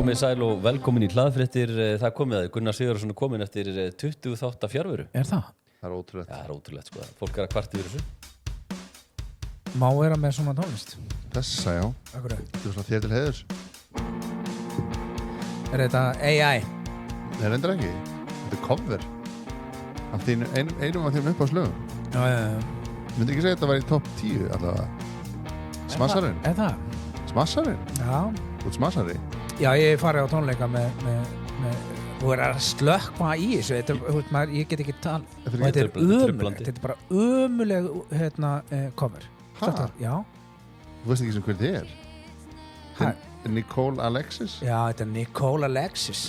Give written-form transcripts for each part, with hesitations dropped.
komið sæl og velkomin í hlaðfréttir. Það komið að Gunnar Sigurðsson komin eftir 20 þátta fjárveru. Það? Það er ótrúlegt. Já, það er ótrúlegt sko. Fólk að kvart yfir þessu. Má vera með svona tónlist? Þessa, já. Akkur. Þetta er svona þér til heiðurs. Er þetta AI? Nei, reyndar ekki. Þetta er cover. Af þín, einum af þínum uppáðslögum. Já. Myndi ekki segja að þetta var í topp 10 allavega. Smassarinn. Er það? Smassarinn? Já. Þú ert smassari? Já, ég farið á tónleika með þú er að slökkva í þessu. Þetta, ég get ekki tala. Þetta er ömulegt. Þetta er bara ömuleg cover. Ha? Já. Þú veist ekki sem hver þið er? Hæ? Nicole Alexis? Já, þetta er Nicole Alexis.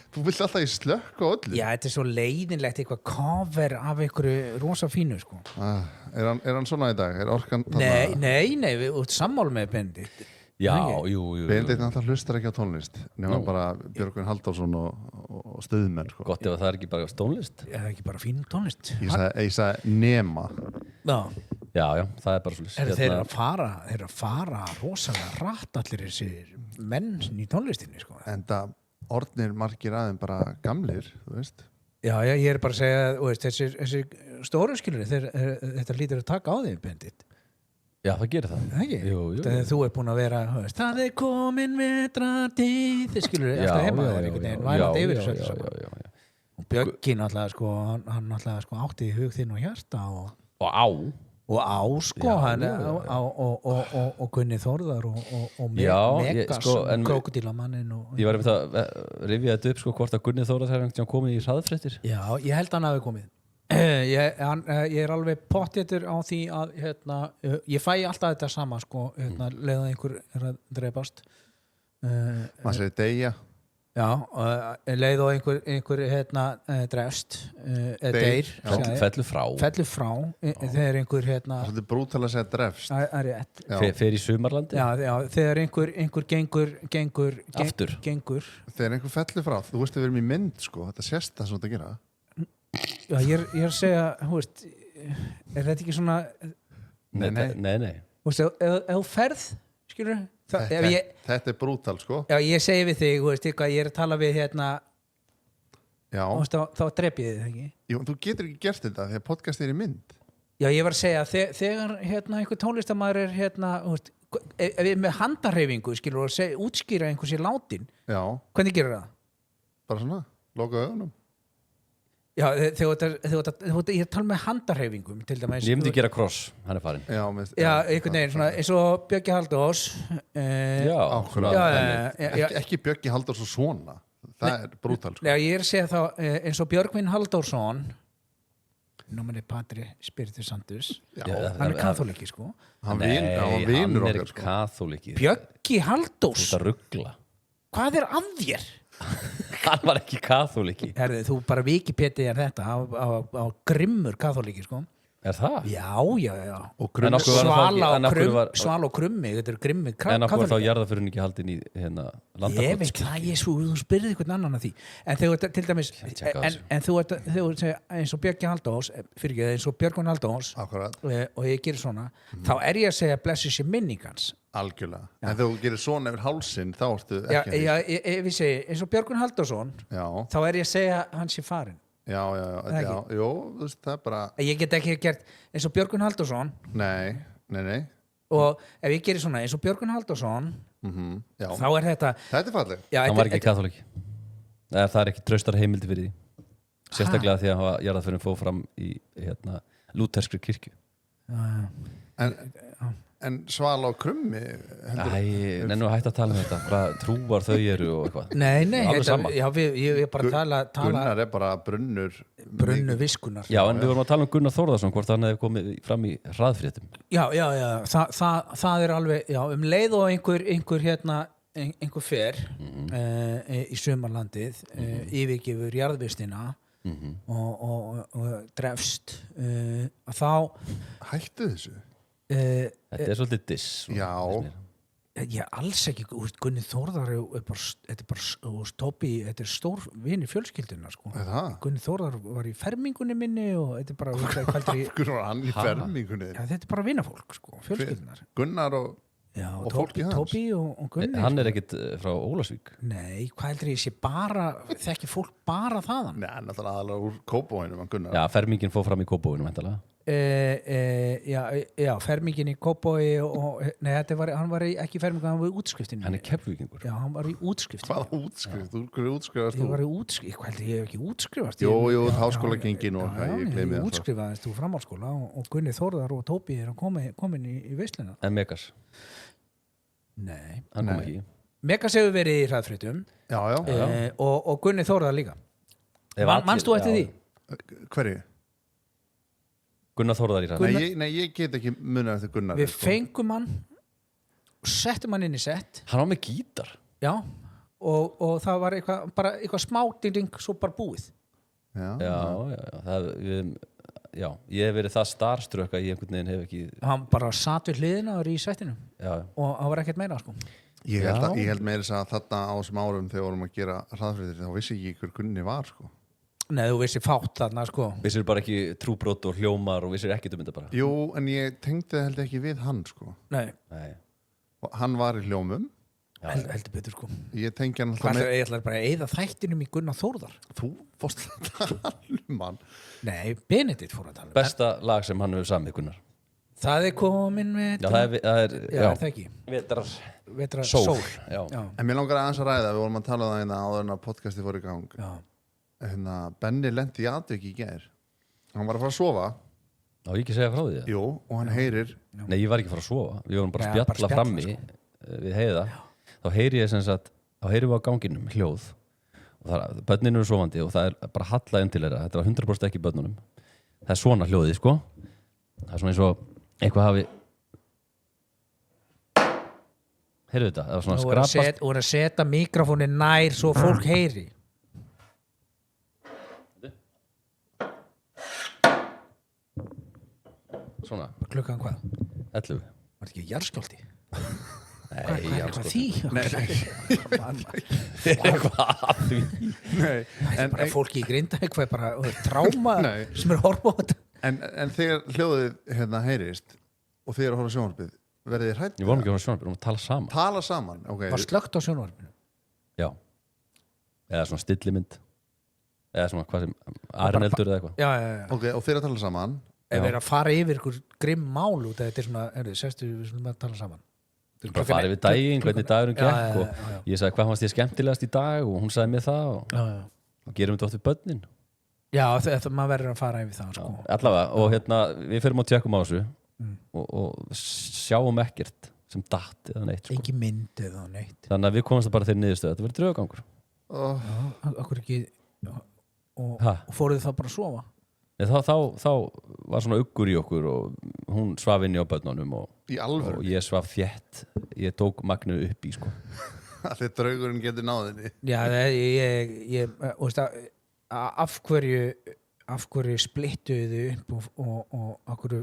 Þú vilt alltaf í slökk og öllu? Já, þetta er svo leiðinlegt eitthvað cover af einhverju rosa fínu, sko. Er hann svona í dag? Er orkan... Nei, við út sammála með Benedikt. Já, jú. Benedikt alltaf hlustar ekki á tónlist. Nema bara Björgvin Halldórsson og stöðmenn, sko. Gott ef það er ekki bara tónlist. Er það ekki bara fín tónlist? Ég sagði nema. Já, það er bara svolítið. Þeir eru að fara rosalega rætt allir þessir menn í tónlistinni, sko. En það orðnir margir aðeim bara gamlir, þú veist. Já, ég er bara að segja, veist, þessi stóru skilur, þetta lítur að taka á því, Benedikt. Já, það gerir það. Það ekki? Jú. Þegar þú er búin að vera, veist, það er komin vetrartíð, þið skilur, alltaf heima þeir einhvern veginn, vælandi yfir þessu. Já. Og Bjöggi náttúrulega, sko, hann náttúrulega, sko, átti í hug þinn og hjarta Og á, sko, hann og Gunni Þórðar og Megas og Krókudílamannin Ég var einmitt að rifja þetta upp, sko, hvort að Gunni Þórðar hefði komið í hraðfréttir. Já, ég held hann hafi komið. Ég er alveg pottþéttur á því að ég fæ alltaf þetta sama, sko, leiða einhver er að dreipast. Maður segir deyja. Já, leið og einhver drefst, deyr, Fellur frá. þegar einhver Það er brútal að segja drefst. Það er rétt. Fer í sumarlandi. Já, þegar einhver gengur Aftur. Þegar einhver fellir frá, þú veist að við erum í mynd, sko. Þetta sést það svona að gera. Já, ég er að segja, hú veist, er þetta ekki svona... Nei. Þú veist, ef þú ferð, skilur Þetta er brútal, sko. Já, ég segi við þig, þú veist, eitthvað, ég er að tala við Já. þá drep ég þig, ekki? Jú, þú getur ekki gert þetta þegar podcast er í mynd. Já, ég var að segja, þegar einhver tónlistarmaður er, þú veist, ef við með handarhreyfingu, skilur, og útskýra einhversi látin, Já. hvernig gerur það? Bara svona, loka augunum. Já, þegar ég tala með handarhreyfingum, til dæmis. Ég myndi gera kross, hann er farinn. Já, einhvern veginn, svona, eins og Bjöggi Halldórs. Ekki Bjöggi Halldórs svona. Það er brútal, sko. Já, ég er að segja þá, eins og Björgvin Halldórsson, Nomine Patri Spiritus Sanctus, hann er kaþóliki, sko. Hann vinur okkar, sko. Kaþóliki. Bjöggi Halldórs. Þú ert að ruggla. Hvað er að þér? Hann var ekki kaþóliki. Herðu, þú bara Wikipedia þetta á grimmur kaþóliki, sko. Er það? Já. Og Svala og krummi, þetta er grimmi kaþóliki. En okkur þá jarðarförin ekki haldin í landakotskirkju. Ég veit það, þú spyrði einhvern annan að því. En þegar til dæmis, en þú segja eins og Björgvin Halldórs, eins og Björgvin Halldórs, og ég gerir svona, þá er ég að segja blessi sér minningans. Algjörlega. En þegar þú gerir svona yfir hálsinn, þá ertu ekki Já, ef ég segi, eins og Björgvin Halldórsson, þá er ég að segja hann sé farinn. Já, jú, þú veist, það er bara... Ég get ekki gert eins og Björgvin Halldórsson. Nei. Og ef ég gerir svona eins og Björgvin Halldórsson, þá er þetta... Þetta er fallið. Hann var ekki kaþóliki. Það er ekki traustar heimildi fyrir því. Sérstaklega því að jarðarförin fóð fram í lúterskri kirkju. En Svala og krummi... Nennu að hætta að tala um þetta. Hvað trúar þau eru og eitthvað. Nei, ég er bara að tala... Gunnar er bara brunnur viskunar. Já, en við vorum að tala um Gunnar Þórðarsson, hvort hann hefði komið fram í hraðfréttum. Já, það er alveg, leið og einhver fer í sumarlandið, yfirgefur jarðvistina og drefst, að þá... Hættu þessu? Þetta er svolítið diss. Já. Ég alls ekki, Gunni Þórðar þetta er bara Tóbi, þetta er stór vinur fjölskylduna, sko. Gunni Þórðar var í fermingunni minni og þetta er bara Hvernig var hann í fermingunni? Já, þetta er bara vinafólk, sko, fjölskyldunar. Gunnar og Já, og fólkið hans. Tóbi og Gunni Hann ekkit frá Ólafsvík. Nei, hvað heldur ég sé bara þekki fólk bara þaðan? Nei, náttúrulega aðalega úr Kópavóginum hann Gunnar. Já, fermingin fór fram í Kópavóginum væntanlega. Já, fermingin í Kópavogi og nei, hann var ekki fermingin, hann var í útskriftinu. Hann Keflvíkingur. Já, hann var í útskriftinu. Hvaða útskrift? Hverju útskrifast Ég þú? var í útskrift, hvað heldur ég hef ekki útskrifast? Jú, háskóla gengin og ég gleymi það. það. Útskrifaðist úr framhaldsskóla og Gunni Þórðar og Tóbi komin í veisluna. En Megas, Nei. hann kom ekki. Megas hefur verið í hraðfréttum Já. og Gunni Þórðar líka. Manst þú eftir því? Hverju? Gunnar Þórðar í ræð. Nei, ég get ekki munið eftir Gunnar. Við fengum hann og settum hann inn í sett. Hann var með gítar. Já, og það var eitthvað smá ding, svo bara búið. Já, ég hef verið það starstruck að ég einhvern veginn hef ekki... Hann bara satt við hliðina og var í settinu. Já. Og það var ekkert meira, sko. Ég held meira þess að þarna á þessum árum þegar vorum að gera hraðfréttir, þá vissi ég hver Gunni var, sko. Nei, þú vissi fátt þarna, sko. Vissir bara ekki trúbrot og hljómar og vissir ekkert þetta bara. Jú, en ég tengdi held ekki við hann, sko. Nei. Og hann var í hljómum. Heldur betur, sko. Ég tengi hann alltaf Ég ætla bara að eyða þættinum í Gunnar Þórðar. Þú fórst að tala um hann. Nei, Benedikt fór að tala um. Besta lag sem hann hefur samið, Gunnar. Það komin með... Já, það ekki. Vetrar sól. Já. En mér langar aðeins að ræða, við vorum að tala um það áður en að podcasti fór í gang. Já. Benni lenti í atviki í gær. Hann var að fara að sofa. Já, ég ekki segja frá því það. Jú, og hann heyrir. Nei, ég var ekki að fara að sofa. Við vorum bara að spjalla frammi við Heiða. Þá heyri ég sem sagt, þá heyrum við á ganginum hljóð. Og börnin eru sofandi og það bara halla inn til þeirra. Þetta var 100% ekki börnunum. Það er svona hljóðið, sko. Það er svona eins og eitthvað hafi... Heyrðu þetta? Það var svona skrapast. Og að setja mikrofónin nær svo fólk heyri. Svona. Klukkan hvað? 11. Var þetta ekki jarðskjálfti? Nei, jarðskjálfti. Hvað að því? Nei. Það er bara fólki í Grinda, eitthvað bara tráma sem er horfa á þetta. En þegar hljóðið heyrist og þegar að horfa sjónvarpið, verðið þið hrædd? Ég vorum ekki að horfa sjónvarpið, við vorum að tala saman. Tala saman, ok. Var slökkt á sjónvarpinu? Já. Eða svona stillimynd. Eða svona hvað sem, Arineldur eða eitthvað. Já. Ok, og þeir að tala saman. Ef við erum að fara yfir ykkur grimm mál út, þetta er svona, sestu við svona að tala saman. Bara fara yfir daginn, hvernig dagurinn gekk og ég sagði hvað fannst ég skemmtilegast í dag og hún sagði mér það og gerum þetta oft við börnin. Já, þetta maður verður að fara yfir það, sko. Allavega, og við fyrir að tjekkum á þessu og sjáum ekkert sem datt eða neitt, sko. Ekki mynd eða neitt. Þannig að við komumst bara þeirri niðurstöðu, þetta verður draugagangur. Akkur ekki, og fóruð það bara að sofa? Þá var svona uggur í okkur og hún svaf inni á börnunum og ég svaf þétt. Ég tók Magnu upp í, sko. Allir draugurinn getur náðinni. Já, ég veist að af hverju splittuðu upp og af hverju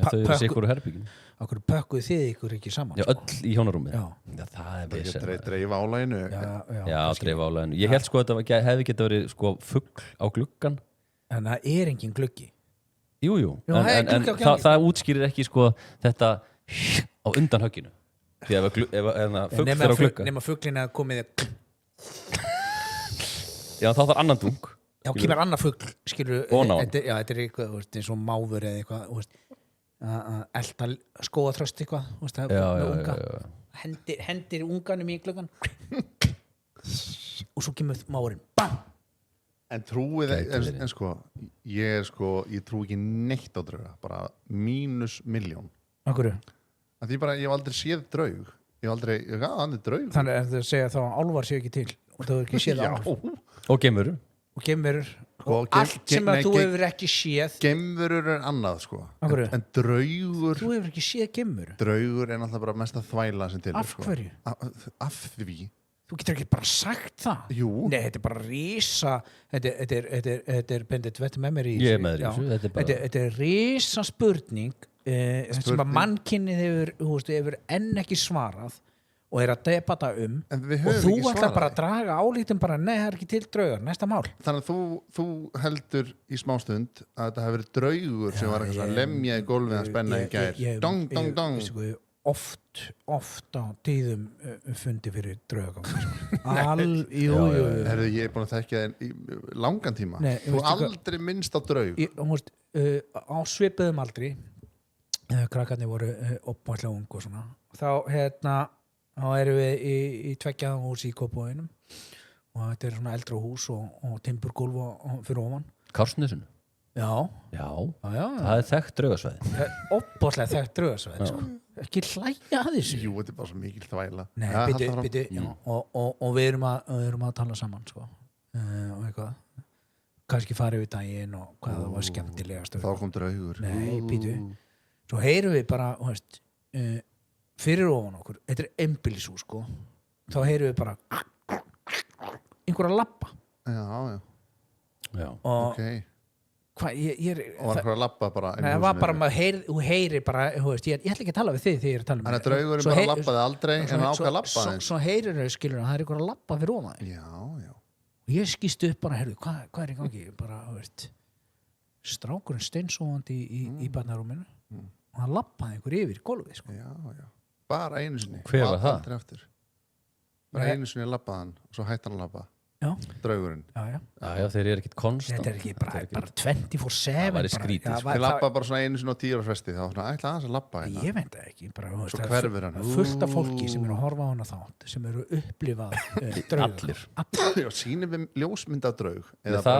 þau eru sikur úr herbygginu. Af hverju pökkuðu þið ykkur ekki saman? Já, öll í hjónarúmið. Já, það er vesen. Dreifa álæginu. Já, dreifa álæginu. Ég held sko að þetta hefði getað verið sko fugl á gluggan. En það er engin gluggi. Jú. En það útskýrir ekki sko þetta á undan högginu. Því ef fugl fyrir á glugga. Nema fuglina komið Já, þá þarf annan dung. Já, kemur annar fugl, skilur. Þetta er eitthvað, eins og máfur eða eitthvað, að elda skóaþröst eitthvað, Já. Hendir unganum í gluggan. Og svo kemur máfurinn. Bam! En trúið, en sko, ég trú ekki neitt á drauga, bara -1,000,000. Akkurru? Ég hef aldrei séð draug. Hann er draug. Þannig að það segja þá að álvar séu ekki til og það er ekki séð álvar. Og geimverur. Og allt sem að þú hefur ekki séð. Geimverur er annað, sko. Akkurru? En draugur... Þú hefur ekki séð geimveru? Draugur er náttúrulega bara mest að þvæla sem til. Af hverju? Af því. Þú getur ekki bara sagt það. Jú. Nei, þetta er bara risa. Þetta er bendit vett með mér í. Ég er með þessu. Þetta er risa spurning sem að mannkynnið hefur enn ekki svarað og er að debata og þú ætlar bara að draga álítum bara, nei, það er ekki til draugar, næsta mál. Þannig að þú heldur í smástund að þetta hefur verið draugur sem var eitthvað lemja í gólfið að spenna í gær. Dong, dong, dong. oft á tíðum fundi fyrir draugagangi jú. Herðu, ég búin að þekkja þér í langan tíma. Nei, þú aldrei minnst á draug. Á svipuðum aldri krakkarnir voru opmætlega ung og svona þá erum við í tveggjaðum hús í Kópavoginum og þetta svona eldra hús og timburgólf fyrir ofan Kársnesinu? Já, það þekkt draugasvæði. Opmætlega þekkt draugasvæði sko. Ekki hlæja að þessu. Jú, þetta er bara svo mikil þvæla. Nei, bíddu, og við erum að tala saman sko. Og eitthvað kannski farið við daginn og hvað það var skemmtilegast. Þá kom draugur. Nei, bíddu. Svo heyrum við bara, fyrir ofan okkur, þetta er einbýlishús sko. Þá heyrum við bara einhverja labba. Já. Og okay. Hvað, og var einhverja labba bara það var bara, þú heyrir bara ég ætla ekki að tala við þig þegar ég er að tala þannig að draugurinn bara labbaði aldrei en ákvað labbaði svo heyrir þau skilur að það er einhverja labba fyrir ofan já og ég skýst upp bara, heyrðu, hvað er í gangi bara, strákurinn steinsófandi í barnarúminu og hann labbaði einhver yfir gólfið sko. já, bara einu sinni hver var það? Bara einu sinni labbaði hann og svo hætti hann að labba draugurinn já, þeir eru ekkit konstant þetta er ekki bara 24/7 það væri skrítið þeir labba bara svona einu sinni á 10 ára fresti þá ætla aðeins að labba hérna ég veit það ekki bara, svo hverfur hann fullt af fólki sem eru að horfa á hana þátt sem eru upplifað allir sýnum við ljósmynda draug þetta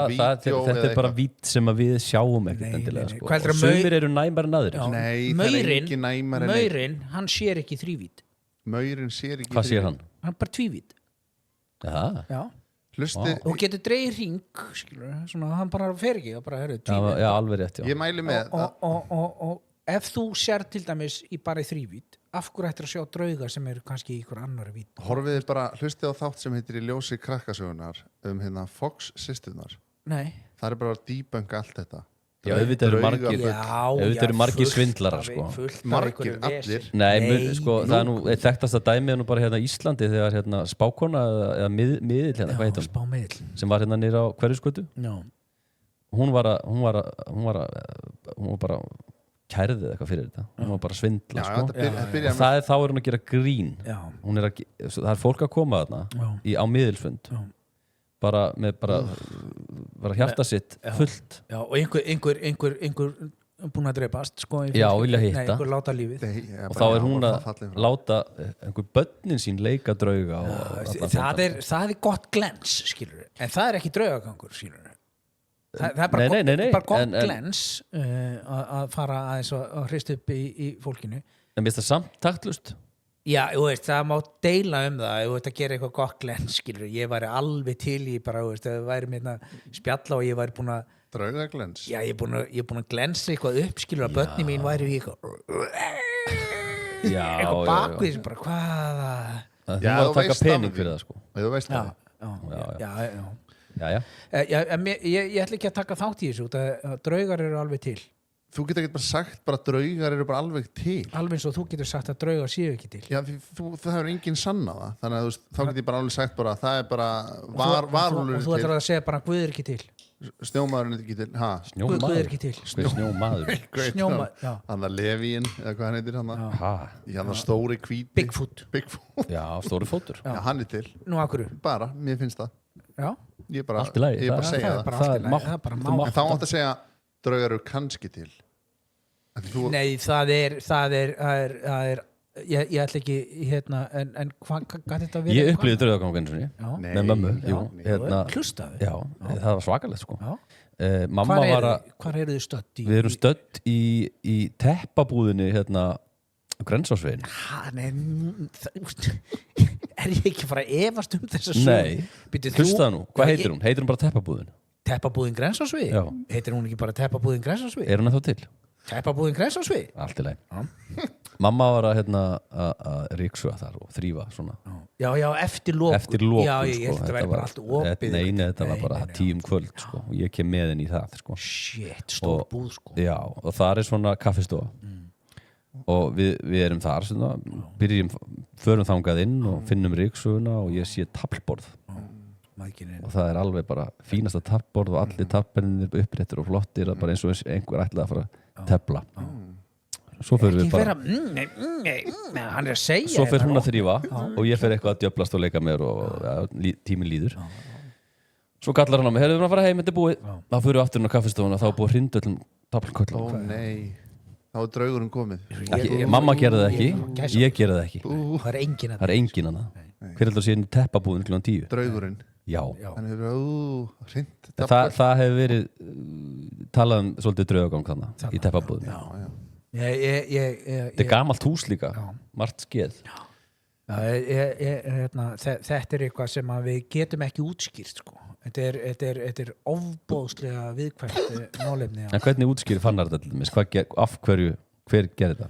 er bara vít sem við sjáum ekkert endilega sumir eru næmar en aðrir Maurinn, hann sér ekki þrívít Maurinn sér ekki hvað sér hann? Hann bara tvívít já og getur dreigir hring svona, hann bara fer ekki já, alveg rétt ég mæli með og ef þú sér til dæmis í bara í þrívít af hverju ættir að sjá drauga sem eru kannski í ykkur annar vít horfiði bara, hlustið á þátt sem heitir í ljósi krakkasögunar Fox systurnar það er bara að debunka allt þetta já, auðvitað eru margir svindlarar sko. margir, allir nei, sko, það er nú þekktasta dæmið nú bara hérna í Íslandi þegar spákona eða miðill hérna, hvað heitir hún? Sem var hérna nýra á Hverfisgötu hún var bara kærðið eitthvað fyrir þetta hún var bara að svindla sko. þá er hún að gera grín það er fólk að koma þarna á miðilfund bara hjarta sitt fullt og einhver búin að dreipast sko, vilja hitta einhver láta lífið og þá er hún að láta einhver börnin sín leika drauga það er gott glens skilur en það er ekki draugagangur skilur það er bara gott glens að fara aðeins að hrista upp í fólkinu en mér finnst það samt taktlust já, það má deila það að gera eitthvað gott glens skilur ég væri alveg til í bara það væri mér spjalla og ég væri búin að draugaglens já, ég er búin að glensa eitthvað upp skilur að börni mín væri í eitthvað bakvið sem bara hvaða þú var að taka pening fyrir það sko þú veist það ég ætla ekki að taka þátt í þessu að draugar eru alveg til þú getur ekki bara sagt bara draugar eru bara alveg til alveg eins og þú getur sagt að draugar séu ekki til já, það hefur enginn sannaða þannig að þá getur ég bara alveg sagt bara það er bara varúlur og þú ætlar að segja bara Guð er ekki til snjómaðurinn er ekki til Guð er ekki til snjómaður hann að Levín eða hvað hann heitir hann að stóri hvít Bigfoot já, stóri fótur já, hann er til nú akkur bara, mér finnst það já ég bara segja það en þá átt að segja draugar eru kannski til nei, það er ég ætla ekki en hvað þetta verið ég upplýði draugagangu með mömmu hlustaðu það var svakalegt sko mamma hvar eru þið stödd við erum stödd í teppabúðinni á Grensásveginn er ég ekki fara að efast þessa sögu nei, hlustaðu nú, hvað heitir hún? Heitir hún bara teppabúðin? Teppabúðin Grensásvegi? Heitir hún ekki bara Teppabúðin Grensásvegi? Er hún þá til? Teppabúðin Grensásvegi? Allt í lagi mamma var að ríksuga þar og þrífa svona já, eftir lókun já, ég held að það væri bara allt opið nei, þetta var bara 10 kvöld sko, og ég kem með henni í það sko. shit, stór búð sko já, og það er svona kaffistofa og við erum þar svona, förum þangað inn og finnum ríksuguna og ég sé taflborð og það er alveg bara fínasta taflborð og allir taflbennir uppréttir og flottir bara eins og einhver ætlaði að fara að tefla svo fyrir við bara hann að segja svo fyrir hún að þrífa og ég fyrir eitthvað að djöflast og leika mér og tíminn líður svo kallar hann á mig, heyrðu við að fara heim, þetta búið þá fyrir við aftur inn á kaffistofuna, þá búið hrindöllum taflköllum. Ó nei, þá draugurinn komið. Mamma gerði það ekki, ég gerði það ekki. Það er engin hana. Hver heldur að sé inn í teppabúðin kl. 10? Draugurinn? Já. Hrind það hefur verið talað svolítið draugagang þarna í teppabúðin. Þetta er gamalt hús líka, margt skeð. Þetta er eitthvað sem við getum ekki útskýrt sko. Þetta er ofboðslega viðkvæmt málefni. En hvernig útskýrir Fannar þetta til dæmis? Af hverju, hver gerði þetta?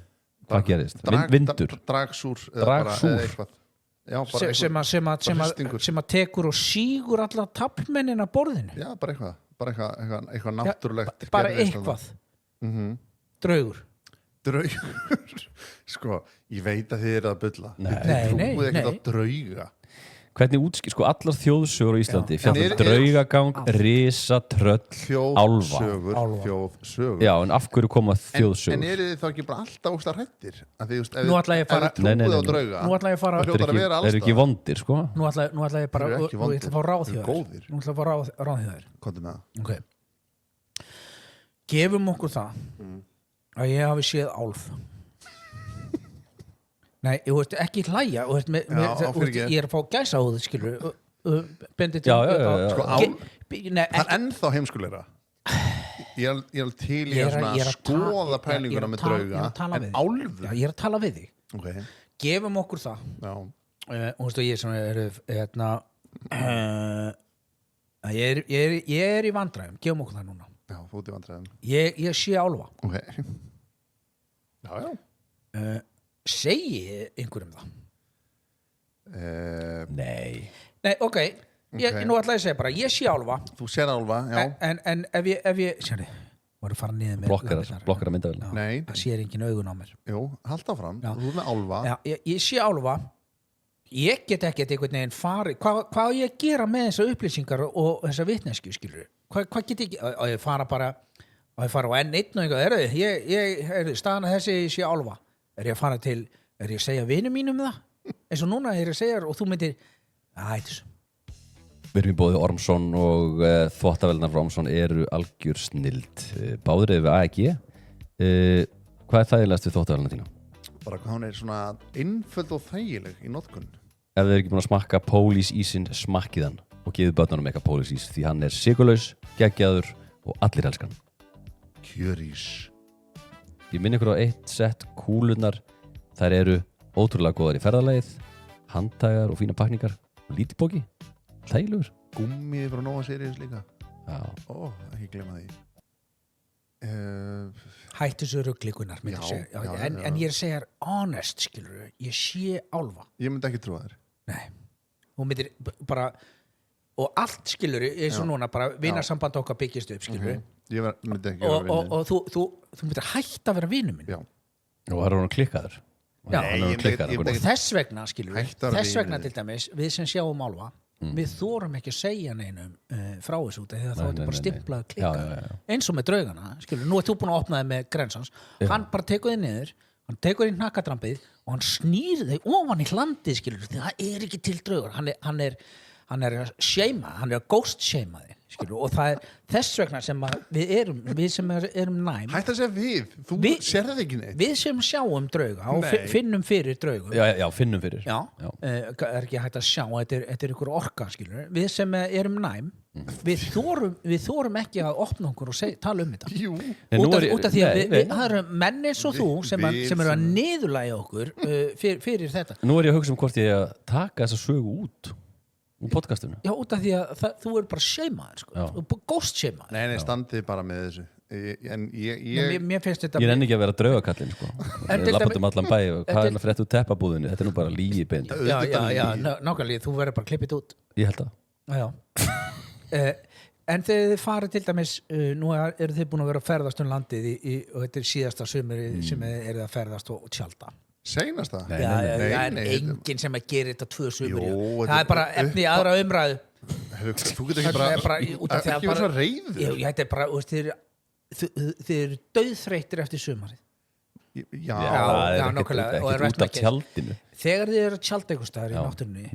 Hvað gerðist? Vindur? Dragsúr eitthvað. Já, sem að tekur og sígur alla taflmennina borðinu. Já, bara eitthvað náttúrulegt. Bara eitthvað. Draugur. Sko, ég veit að þið eru að bulla. Nei. Trúið ekkert að drauga. Hvernig útskýr, sko allar þjóðsögur á Íslandi fjallar draugagang, risa, tröll, álfa. Þjóðsögur. Já, en af hverju koma þjóðsögur? En eru þið þá ekki bara alltaf óslega hrættir? Nú ætla ég að fara Nú ætla ég að fara Þeir eru ekki vondir, sko? Nú ætla ég bara Nú ætla ég að fá ráð hjá þér. Komdu með það. Ok. Gefum okkur það að ég hafi séð álf. Nei, ekki hlæja ég er að fá gæsa á það skilur bendi til það er ennþá heimskulegra ég er til í að skoða pælinguna með drauga en álfur ég er að tala við þig gefum okkur það og ég er í vandræðum gefum okkur það núna já, þú ert í vandræðum ég sé álfa já segi einhverjum það? Nei, ok, nú ætla ég að segja bara ég sé álfa. Þú sér álfa, já. En ef ég sérðu, voru að fara niður með blokkar að myndavelna. Nei. Það sér engin augun á mér. Jú, halda fram, þú er með álfa. Já, ég sé álfa. Ég get ekkert einhvern veginn farið. Hvað á ég að gera með þessar upplýsingar og þessar vitneskju, skilur? Hvað get ég á ég fara bara á ég fara á N1 og eitthvað, ég staðan að þessi sé álfa. Er ég að segja vinum mínum það? Eins og núna er ég að segja og þú myndir þessu. Við erum í boði Ormsson og þvottavélarnar frá Ormsson eru algjör snild. Báðir við AEG. Hvað er þægilegast við þvottavélarnar þína? Bara hvað hún er svona einföld og þægileg í notkun. Ef þið eru ekki búin að smakka Pólís ísinn, smakkið hann og gefið börnunum eitthvað Pólís ís því hann er sykurlaus, geggjaður og allir elskan. Kjörís. Ég minn ykkur á eitt sett kúlunar. Þær eru ótrúlega góðar í ferðalagið, handtægar og fína pakningar og lítilbóki, þægilegur. Gúmmið frá Nova Sirius líka. Já. Ekki glema því. Hættu þessu ruglíkunar, myndi ég segja. En ég er að segja honest, skilur ég sé álfa. Ég myndi ekki trúa þér. Nei. Hún myndir bara og allt skilur eins og núna bara vinarsamband okkar byggist upp skilur ég myndi ekki vera vinur og þú myndir hætta að vera vinur minn já. Og það er hún klikkaður og þess vegna skilur þess vegna til dæmis við sem sjáum álfa við þorum ekki að segja neinum frá þessu út þegar þá er þetta bara stimplað klikkað eins og með draugana skilur nú er þú búin að opna þig með Grensons hann bara tekur þig niður hann tekur þig hnakkadrampið og hann snýr þig ofan í hlandið skilur því það er ekki til draugar hann er að shama, hann er að ghost shama þig skilur, og það er þess vegna sem við sem erum næm hætt að segja þú sérðu það ekki neitt við sem sjáum drauga og finnum fyrir draugum já, finnum fyrir er ekki hægt að sjá, þetta er ykkur orka skilur, við sem erum næm við þorum ekki að opna okkur og tala þetta út af því að það eru menn eins og þú sem eru að niðurlægja okkur fyrir þetta. Nú er ég að hugsa hvort ég að taka þessa sögu út úr podcastinu. Já, út af því að þú er bara shamaður, sko. Ghost shamaður. Nei, standið bara með þessu. Mér finnst þetta... Ég nenni ekki að vera draugakallinn, sko. Lappatum allan bæ og hvað er það frétt úr teppabúðinu? Þetta er nú bara lígi beint. Já, nákvæmlega, þú verður bara klippið út. Ég held það. Já. En þegar þið farið til dæmis, nú eru þið búin að vera að ferðast landið og þetta er síðasta sumri sem eru að ferðast og tjalda. Seinast það? Nei, enginn sem að gera þetta 2 sumur það er bara efni í aðra umræðu þú getur ekki bara ekki verið svo reyður þetta er bara þið eru dauðþreyttir eftir sumarið Já, það er nákvæmlega. ekkert út af tjaldinu. Þegar þið eru að tjalda einhvers staðar í náttúrunni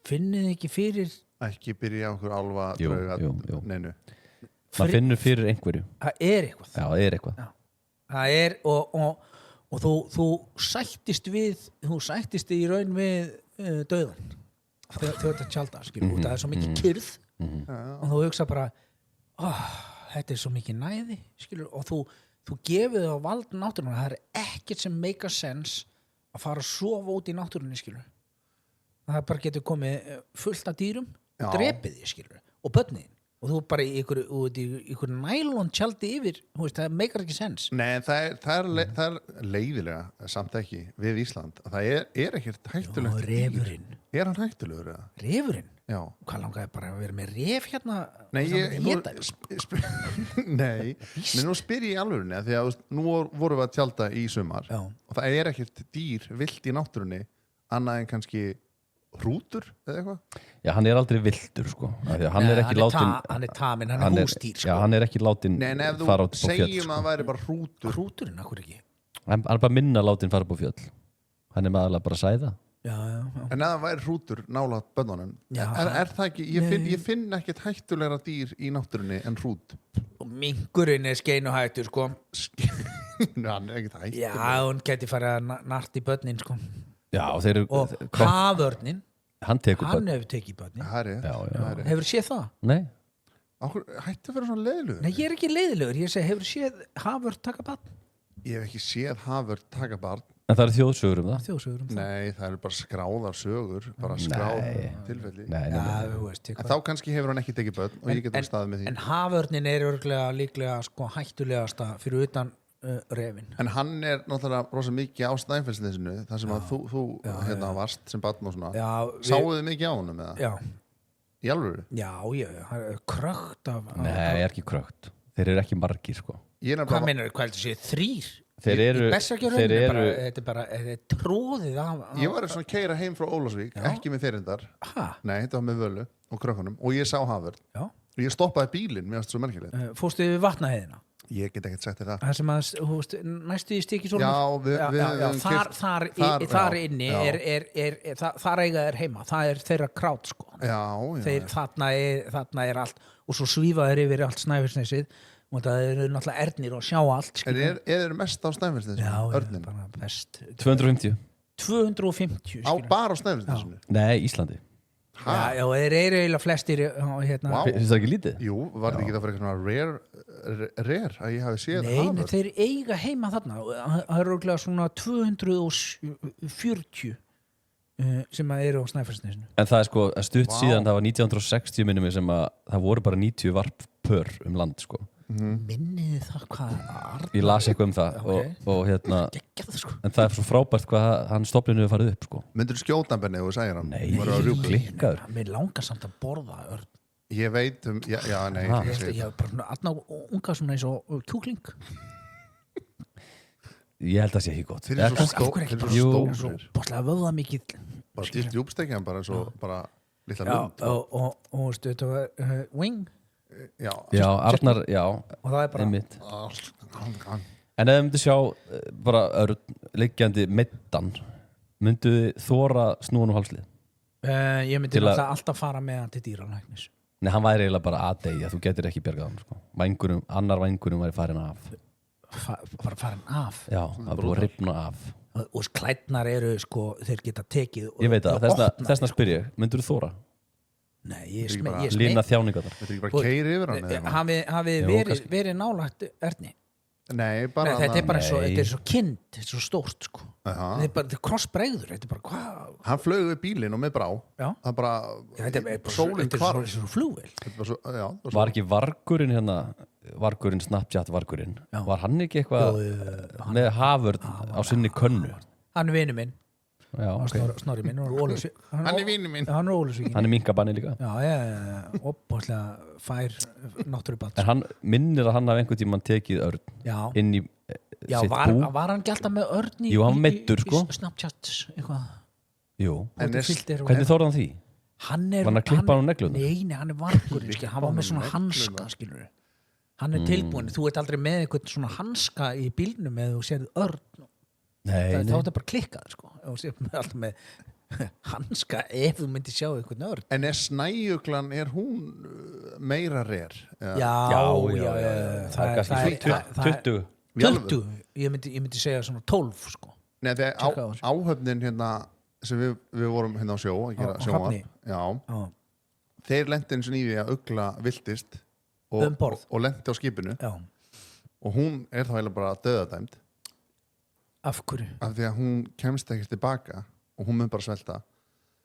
finnið þið ekki fyrir ekki byrja á einhver álfa drauga neinu. Maður finnur fyrir einhverju. Það er eitthvað. Já, það er eitthvað. Það er og þú sættist í raun við dauðan þegar þú ert að tjalda og það er svo mikið kyrrð og þú hugsa bara þetta er svo mikið næði og þú gefið það á vald náttúrunni. Það er ekkert sem make a sense að fara að sofa út í náttúrunni það bara getur komið fullt af dýrum og drepið því og börnin og þú bara í ykkur nælon tjaldi yfir, það meikar ekki sens. Nei, það er leiðilega samt ekki við Ísland. Það er ekkert hættulegt refurinn. Er hann hættulegur? Refurinn? Já. Hvað langaði bara að vera með ref hérna? Nei, men nú spyr ég í alvörunni því að nú vorum við að tjalda í sumar og það er ekkert dýr vilt í náttúrunni annað en kannski hrútur eða eitthvað? Já, hann er aldrei villtur hann er ekki látin hann er tamin, hann er húsdýr Já, hann er ekki látin fara út á fjöll. Nei, ef þú segjum að það væri bara hrútur. Hrúturinn, akkur ekki? Hann er bara minna látin fara upp á fjöll. Hann er maðurlega bara að sæða. Já. En ef það væri hrútur nálægt bönnunum er það ekki, ég finn ekkert hættulegra dýr í náttúrunni en hrút. Og minkurinn er skeinuhættur Hann er ekkert hættur. Já, hún geti farið að nart í bönnin Já, og þeir eru og haförnin hann hefur tekið bönnin. Hefur séð það? Nei. Hættu að vera svona leiðilegur? Nei, ég er ekki leiðilegur, ég segi hefur séð haförn taka barn? Ég hef ekki séð haförn taka barn. En það eru þjóðsögur um það? Nei, það eru bara skráðar sögur, bara skráð tilfelli. Nei. En þá kannski hefur hann ekki tekið börn og ég getur staðið með því. En haförnin er líklega hættulegasta fyrir utan refin. En hann er náttúrulega rosa mikið á Snæfellsnesinu þar sem að þú varst sem barn og svona. Sáuðu þið mikið á honum eða? Já. Í alvöru? Já, krökt af Nei, ekki krökt. Þeir eru ekki margir Hvað meinar þau, hvað heldur sé, 3? Þeir eru þetta er bara tróðið af Ég var svona keyra heim frá Ólafsvík ekki með þeirindar. Nei, þetta var með Völu og krökkunum og ég sá haförn. Og ég stoppaði bílinn, mér varst svo merkilegt. Fórstu við Vatnaheiðina? Ég get ekkert sagt þér það. Það sem að næstu í Stykkishólmur? Já, þar inni þar eiga þeir heima. Það er þeirra krát þarna er allt og svo svífa þeir yfir allt Snæfellsnesið og það eru náttúrulega ernir og sjá allt. Er þeir mest á Snæfellsnesinu? Já, bara best. 250 bara á Snæfellsnesinu? Nei, Íslandi. Já, þeir eru eiginlega flestir hérna. Finnst það ekki lítið? Jú, var þetta ekki það fyrir eitthvað svona rare að ég hafi séð haförn? Nei, þeir eiga heima þarna. Það eru örugglega svona 240 sem eru á Snæfellsnesinu. En það er stutt síðan, það var 1960 minnum sem að það voru bara 90 varppör land Minnið það hvað Ég las eitthvað um það og hérna en það er svo frábært hvað hann stofninu hefur farið upp Myndirðu skjóta hann Benni og þú segir hann? Nei, klikkaður Mér langar samt að borða örn Ég veit nei Ég hef bara alltaf unga svona eins og kjúkling Ég held að sé ekki gott Þeir eru svo stór Bóðslega vöða mikið Bara dýrt djúbstekja hann bara svo bara litla lund og þetta var wing Já, Arnar, og það er bara einmitt. En ef þið myndu sjá bara liggjandi meiddan myndu þið þora snúan og halslið? Ég myndi alltaf fara með hann til dýralæknis. Nei, hann væri eiginlega bara að deyja, þú getur ekki bjargað hann annar vængurinn væri farin af Bara farin af? Já, það var búið að rifna af Og klædnar eru þeir geta tekið Ég veit það, þessna spyr ég, myndur þú þora? Nei, ég lína þjáningar Þetta er ekki bara keiri yfir hann Hafið verið nálægt erni? Nei, bara þetta er bara þetta er svo kind, þetta er svo stórt þetta er krossbreiður Hann flög við bílinn og með brá það er bara sólinn hvarf Þetta er svo flugvél Var ekki vargurinn Snapchat vargurinn var hann ekki eitthvað með haförn á sinni könnu Hann er vinur minn Snorri minn Hann er vinur minn Hann er Ólusvíkin Hann er minkabanni líka opbáslega fær náttúrubatt En hann minnir að hann hafði einhvern tímann tekið örn inn í sitt bú Var hann ekki alltaf með örn Jú, hann meiddur í Snapchat eitthvað Jú, hvernig þorði hann því? Var hann að klippa hann á negluna? Nei, hann er vargur hann var með svona hanska hann tilbúin, þú ert aldrei með einhvern svona hanska í bílnum eða þú sérðu örn þá er bara klikkað sko. Þú sér alltaf með hanska ef þú myndir sjá einhvern örn. En snæuglan, hún meira rer? Já. Það er kannski 20 ég myndi segja svona 12 sko. Nei, þegar áhöfnin hérna sem við vorum hérna á sjó að gera sjónvarp, þeir lendi eins og nýði að ugla viltist og lendi á skipinu og hún þá eiginlega bara döðadæmd. Af hverju? Af því að hún kemst ekki tilbaka og hún mun bara svelta.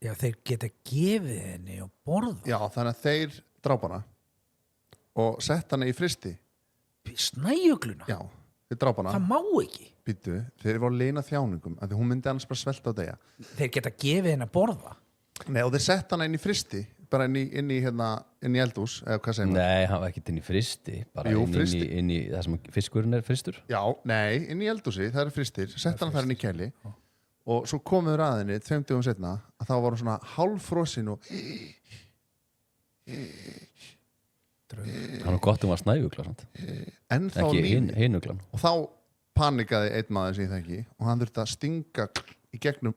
Já, þeir geta gefið henni og borða. Já, þannig að þeir drápa hana og sett hana í fristi. Snæugluna? Já, þeir drápa hana. Það má ekki. Býtu, þeir voru að leina þjáningum af því hún myndi annars bara svelta á degja. Þeir geta gefið henni að borða? Nei, og þeir sett hana inn í fristi, bara inn í eldhús, eða hvað segir maður? Nei, hann var ekkert inn í fristi, bara inn í það sem fiskurinn fristur. Já, nei, inn í eldhúsi, það fristir, sett hana þar inn í kæli og svo komuður aðinni 2 dögum setna að þá var hún svona hálffrosin og hann var gott var snæugla en þá ekki hinuglan og þá panikaði einn maður sem ég þekki og hann þurfti að stinga í gegnum.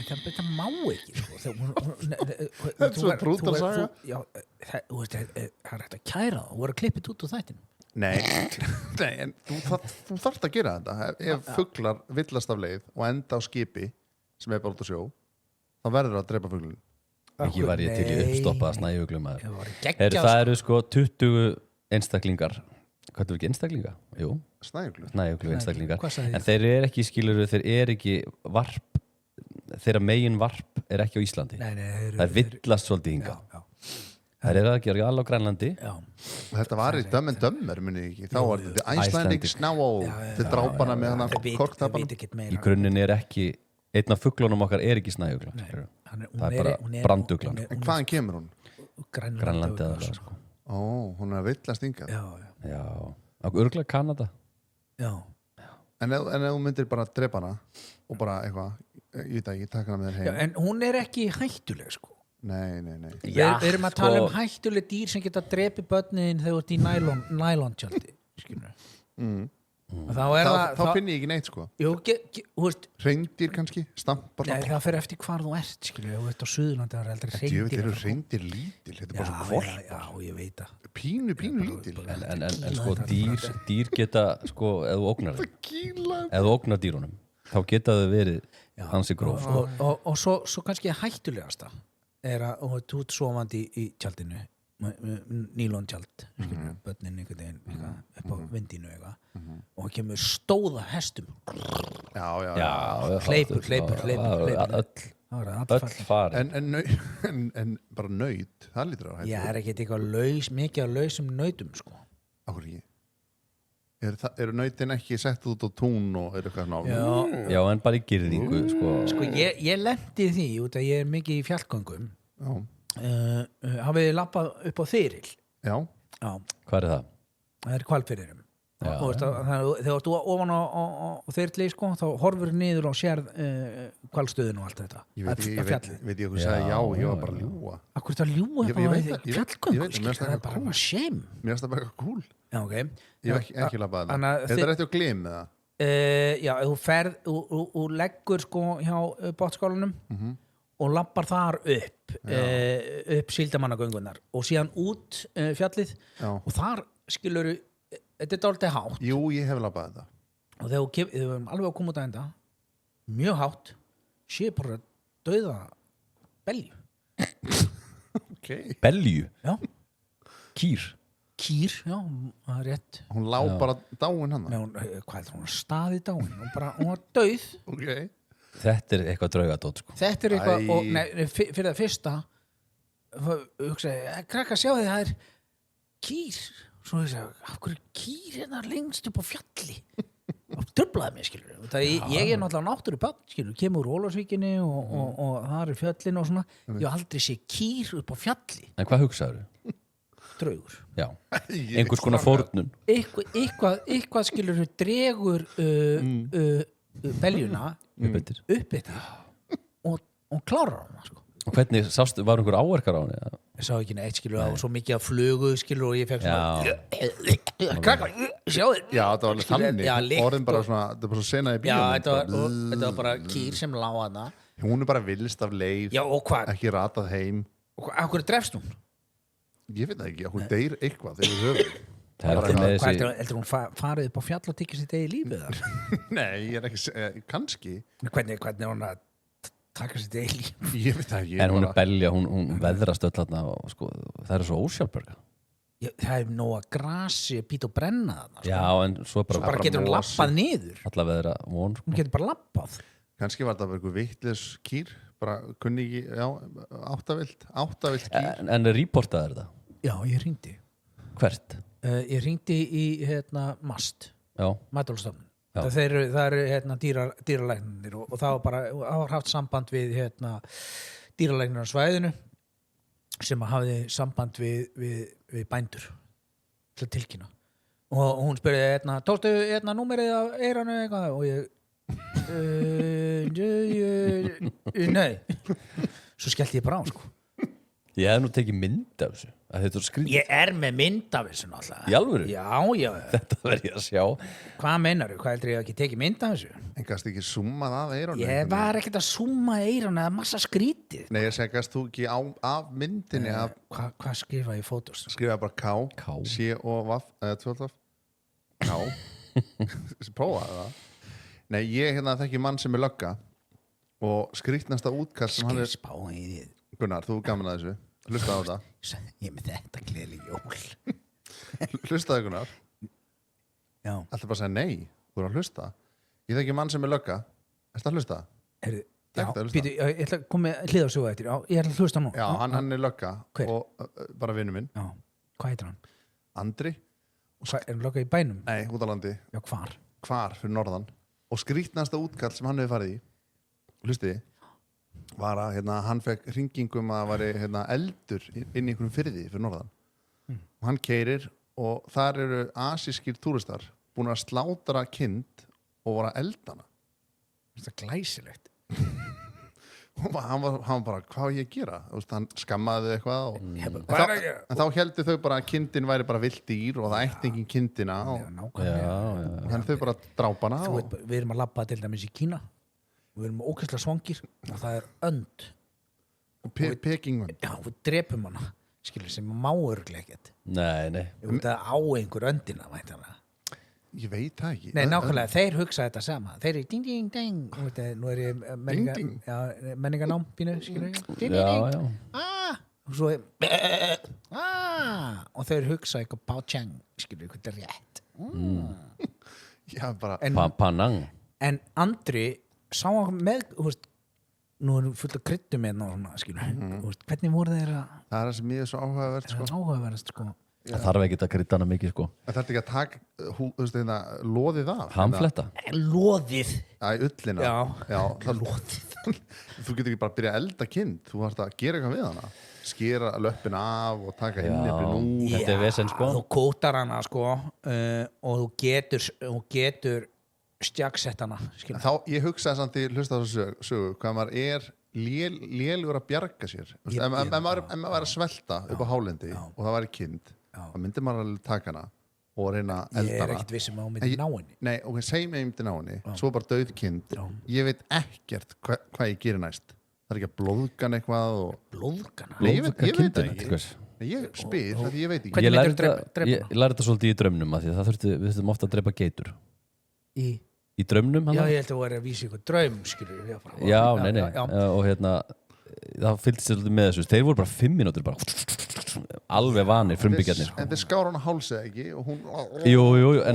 Þetta má ekki sko. Þetta er svo brútal saga. Já, það er hægt að kæra það og voru að klippið út úr þættinu. Nei, en þú þarft að gera þetta ef fuglar villast af leið og enda á skipi sem bara út á sjó þá verður það að drepa fuglun. Ekki var ég til í uppstoppaða snæuglum það eru sko 20 einstaklingar. Hvað er ekki einstaklinga? Jú, snæuglu einstaklingar. En þeir ekki varp, þeirra megin varp ekki á Íslandi. Það villast svolítið hingað. Það að gera alveg á Grænlandi. Og þetta var í Dumb and Dumber, minni ekki. Þá var þetta Icelandic Snow til drápana með hana korktapana. Í grunninn ekki, einn af fuglunum okkar ekki snæugla. Það er bara branduglan. En hvaðan kemur hún? Grænlandi eða það sko. Ó, hún að villast hingað. Já, örgulega Kanada. Já. En ef þú myndir bara drepa hana og bara eitthvað, ég veit ekki, taka hana með þér heim. Já, en hún ekki hættuleg sko. Nei. Við erum að tala hættuleg dýr sem geta drepið börnin þegar þú ert í nælon-tjaldi, skilur. Þá finn ég ekki neitt sko. Jú, hreindýr kannski, stampar. Nei, það fer eftir hvar þú ert, skilur. Þú ert á Suðurlandi, það aldrei hreindýr. Þetta eru hreindýr lítil, þetta bara svo hvolpar. Já, ég veit það. Pínu lítil. En sko, dýr geta, sko, ef þú ógnar dýrunum, þá geta þau verið ansi gróf. Og svo kannski hættulegasta að þú ert sofandi í tjaldinu, nýlóntjald, börnin einhvern veginn upp á vindinu og það kemur stóða hestum hleypur öll farin en bara naut, það lítur á hættu. Já, ekkert eitthvað mikið af lausum nautum sko. Akkur ekki eru nautin ekki sett út á tún og eru eitthvað ná? Já, en bara í girðingu sko ég lendi því út að ég mikið í fjallgöngum. Hafið þið lappað upp á Þyril? Já. Hvað það? Það Hvalfirðinum. Þegar þú ofan á Þyrli sko, þá horfur niður og sérð Hvalstöðin og allt þetta. Ég veit ég hvað sagði ég var bara að ljúga. Akkur þetta ljúga bara fjallgöngu? Það er bara shame. Mér finnst það bara cool. Já, ok. Ég hef ekki lappað það. Þetta er eftir að glim eða? Já, þú ferð og leggur sko hjá bátskálanum og lappar þar upp Síldamannagöngunar og síðan út fjallið og þar skilur þetta dálítið hátt. Jú, ég hef labbað þetta. Og þegar við erum alveg að koma út að enda mjög hátt sé bara dauða belju. Belju? Já. Kýr, já, það er rétt. Hún lá bara dáin hann? Nei, hvað er það? Hún staði dáin. Hún var dauð. Ok. Þetta er eitthvað draugadót sko. Þetta er eitthvað fyrir það fyrsta krakka sjá þið, það er kýr. Svo ég segi, af hverju kýr hérna lengst upp á fjalli? Það truflaði mig, skilur. Ég er náttúrulega náttúrubarn, skilur, kemur úr Ólafsvíkinni og það er fjöllin og svona. Ég hef aldrei séð kýr upp á fjalli. En hvað hugsaður? Draugur. Já, einhvers konar fórnun. Eitthvað skilur dregur beljuna upp eftir og klárar hana sko. Og hvernig sástu, var einhver áverkar á henni? Ég sá ekki neitt, skilur, og svo mikið af flugu, skilur, og ég fekk svona krakkar, sjáðu Já, það var alveg þannig orðin bara svona, það var bara svo sena í bíómynd Já, þetta var bara kýr sem lá hana Hún bara villst af leið Já, og hvað? Ekki ratað heim Og hvað drefst hún? Ég veit það ekki, hún deyr eitthvað þegar við höfum Það er alltaf með þessi Heldur hún farið upp á fjall og tekið sitt eigi lífið þar? Nei, ég er ekki, kannski Hvernig er hún að taka sitt eigi lífið? Ég veit það ekki En hún er belja, hún veðrast öll þarna og sko, það er svo ósjálfbörga Það er nóga grasi að býta og brenna þarna Já, en svo bara getur hún lappað niður Alla veðra von Hún getur bara lappað Kannski var það bara eitthvað vitlaus kýr bara kunni ekki, já, áttavilt kýr En reportaði þetta? Já, ég hringdi Hvert? Ég hringdi í MAST Matvælastofnun það eru dýralæknir og það var haft samband við dýralæknir á svæðinu sem hafði samband við bændur til að tilkynna og hún spurði tókstu númerið af eyranu eitthvað og ég nei svo skellti ég bara á sko Ég hef nú tekið mynd af þessu Ég er með mynd af þessu náttúrulega Í alvöru? Já Þetta verð ég að sjá Hvað meinarðu? Hvað heldur ég ekki tekið mynd af þessu? En gast ekki summað af eyranu? Ég var ekkert að summa eyranu eða massa skrítið Nei, ég segi, gast þú ekki af myndinni Hvað skrifa ég í fótos? Skrifa bara K C-O-V K Prófaði það Nei, ég þekki mann sem er lögga og skrítnasta útkast sem hann er spá í því Gunnar, þú er gaman að þessu Hlustaðu á þetta Ég með þetta gleðileg jól Hlustaðu Gunnar Já Alltaf bara að segja nei, þú er að hlusta Ég þekki mann sem er lögga Ertu að hlusta? Já, býtu, ég ætla að koma hlið á sögu eftir Já, ég ætla að hlusta nú Já, hann er lögga Hver? Og bara vinur minn Já, hvað heitir hann? Andri Er hann lögga í bænum? Nei, út á landi Já, hvar? Hvar, fyrir norðan Og skrítnasta útkall sem hann hefur farið í Hlustiði var að hann fekk hringingum að það væri eldur inn í einhverjum firði fyrir norðan og hann keyrir og þar eru asískir túristar búin að slátra kind og voru að eldana Þetta er glæsilegt og hann var bara, hvað á ég að gera? Hann skammaði eitthvað en þá heldur þau bara að kindin væri bara vilt dýr og það ætti engin kindina og þannig þau bara drápa hana Við erum að labba til dæmis í Kína og við erum ókvæslega svangir og það er önd Pekingvönd Já, við drepum hana skilur sem má örglega ekkert Nei það á einhver öndina væntanlega. Ég veit það ekki Nei, nákvæmlega, þeir hugsa þetta sama þeir eru ding ding ding nú er ég menninganám pínu, skilur ding ding ding og svo og þeir hugsa eitthvað Pao-cheng, skilur eitthvað rétt Já, bara Panang En Andri sá hann með nú er fullt af kryddum með hvernig voru þeir að það er það sem ég er svo áhugaverð sko. Það þarf ekki að krydda hana mikið sko Það þarf ekki að taka loðið af Hamfletta Loðið ullina Já, loðið Þú getur ekki bara að byrja að elda kind þú þarf að gera eitthvað við hana skera löppin af og taka inneflin úr Þetta er vesen sko Þú kótar hana sko og þú getur stjagsett hana þá ég hugsaði samt í hlusta þessu sögu hvað maður er lélugur að bjarga sér ef maður væri að svelta upp á hálendi og það væri kind þá myndir maður alveg taka hana og reyna að elda hana Ég er ekkert vissum að hún myndi ná henni Nei, ok, segjum ég myndi ná henni svo bara dauð kind ég veit ekkert hvað ég gerir næst það er ekki að blóðgan eitthvað Blóðgana? Nei, ég veit það ekki Ég spyr, því ég veit ekki Ég lærði þetta svolítið í draumnum að við þurftum ofta að drepa geitur Í draumnum Já, ég held að það var að vísa ykkur draum skilur Já, nei og það fylgst svolítið með þessu þeir voru bara 5 mínútur bara alveg vanir frumbyggjarnir En þeir skára hana hálsið ekki og hún Jú,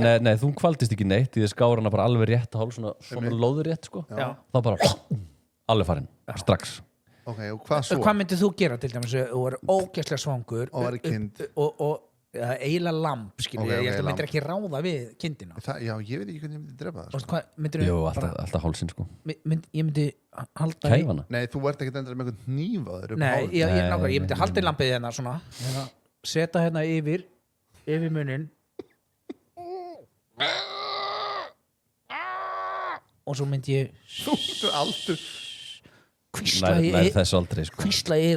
nei, þú kvaldist ekki neitt því þeir skára hana bara alveg rétt að háls svona lóður rétt sko þá bara alveg farin, strax Ok, og hvað svo? Hvað myndið þú gera til dæmis þú er ógeðslega svangur og væri kind og eiginlega lamp skilur ég held að myndir ekki ráða við kindina Já, ég veit ekki hvernig ég myndi drepa það Jú, alltaf hálsinn sko Ég myndi halda Kæfana? Nei, þú ert ekki endur með einhvern hnífaður Nei, ég myndi halda í lampið hérna svona setja hérna yfir munnin og svo myndi ég Þú er aldur Nær þess aldrei sko hvísla í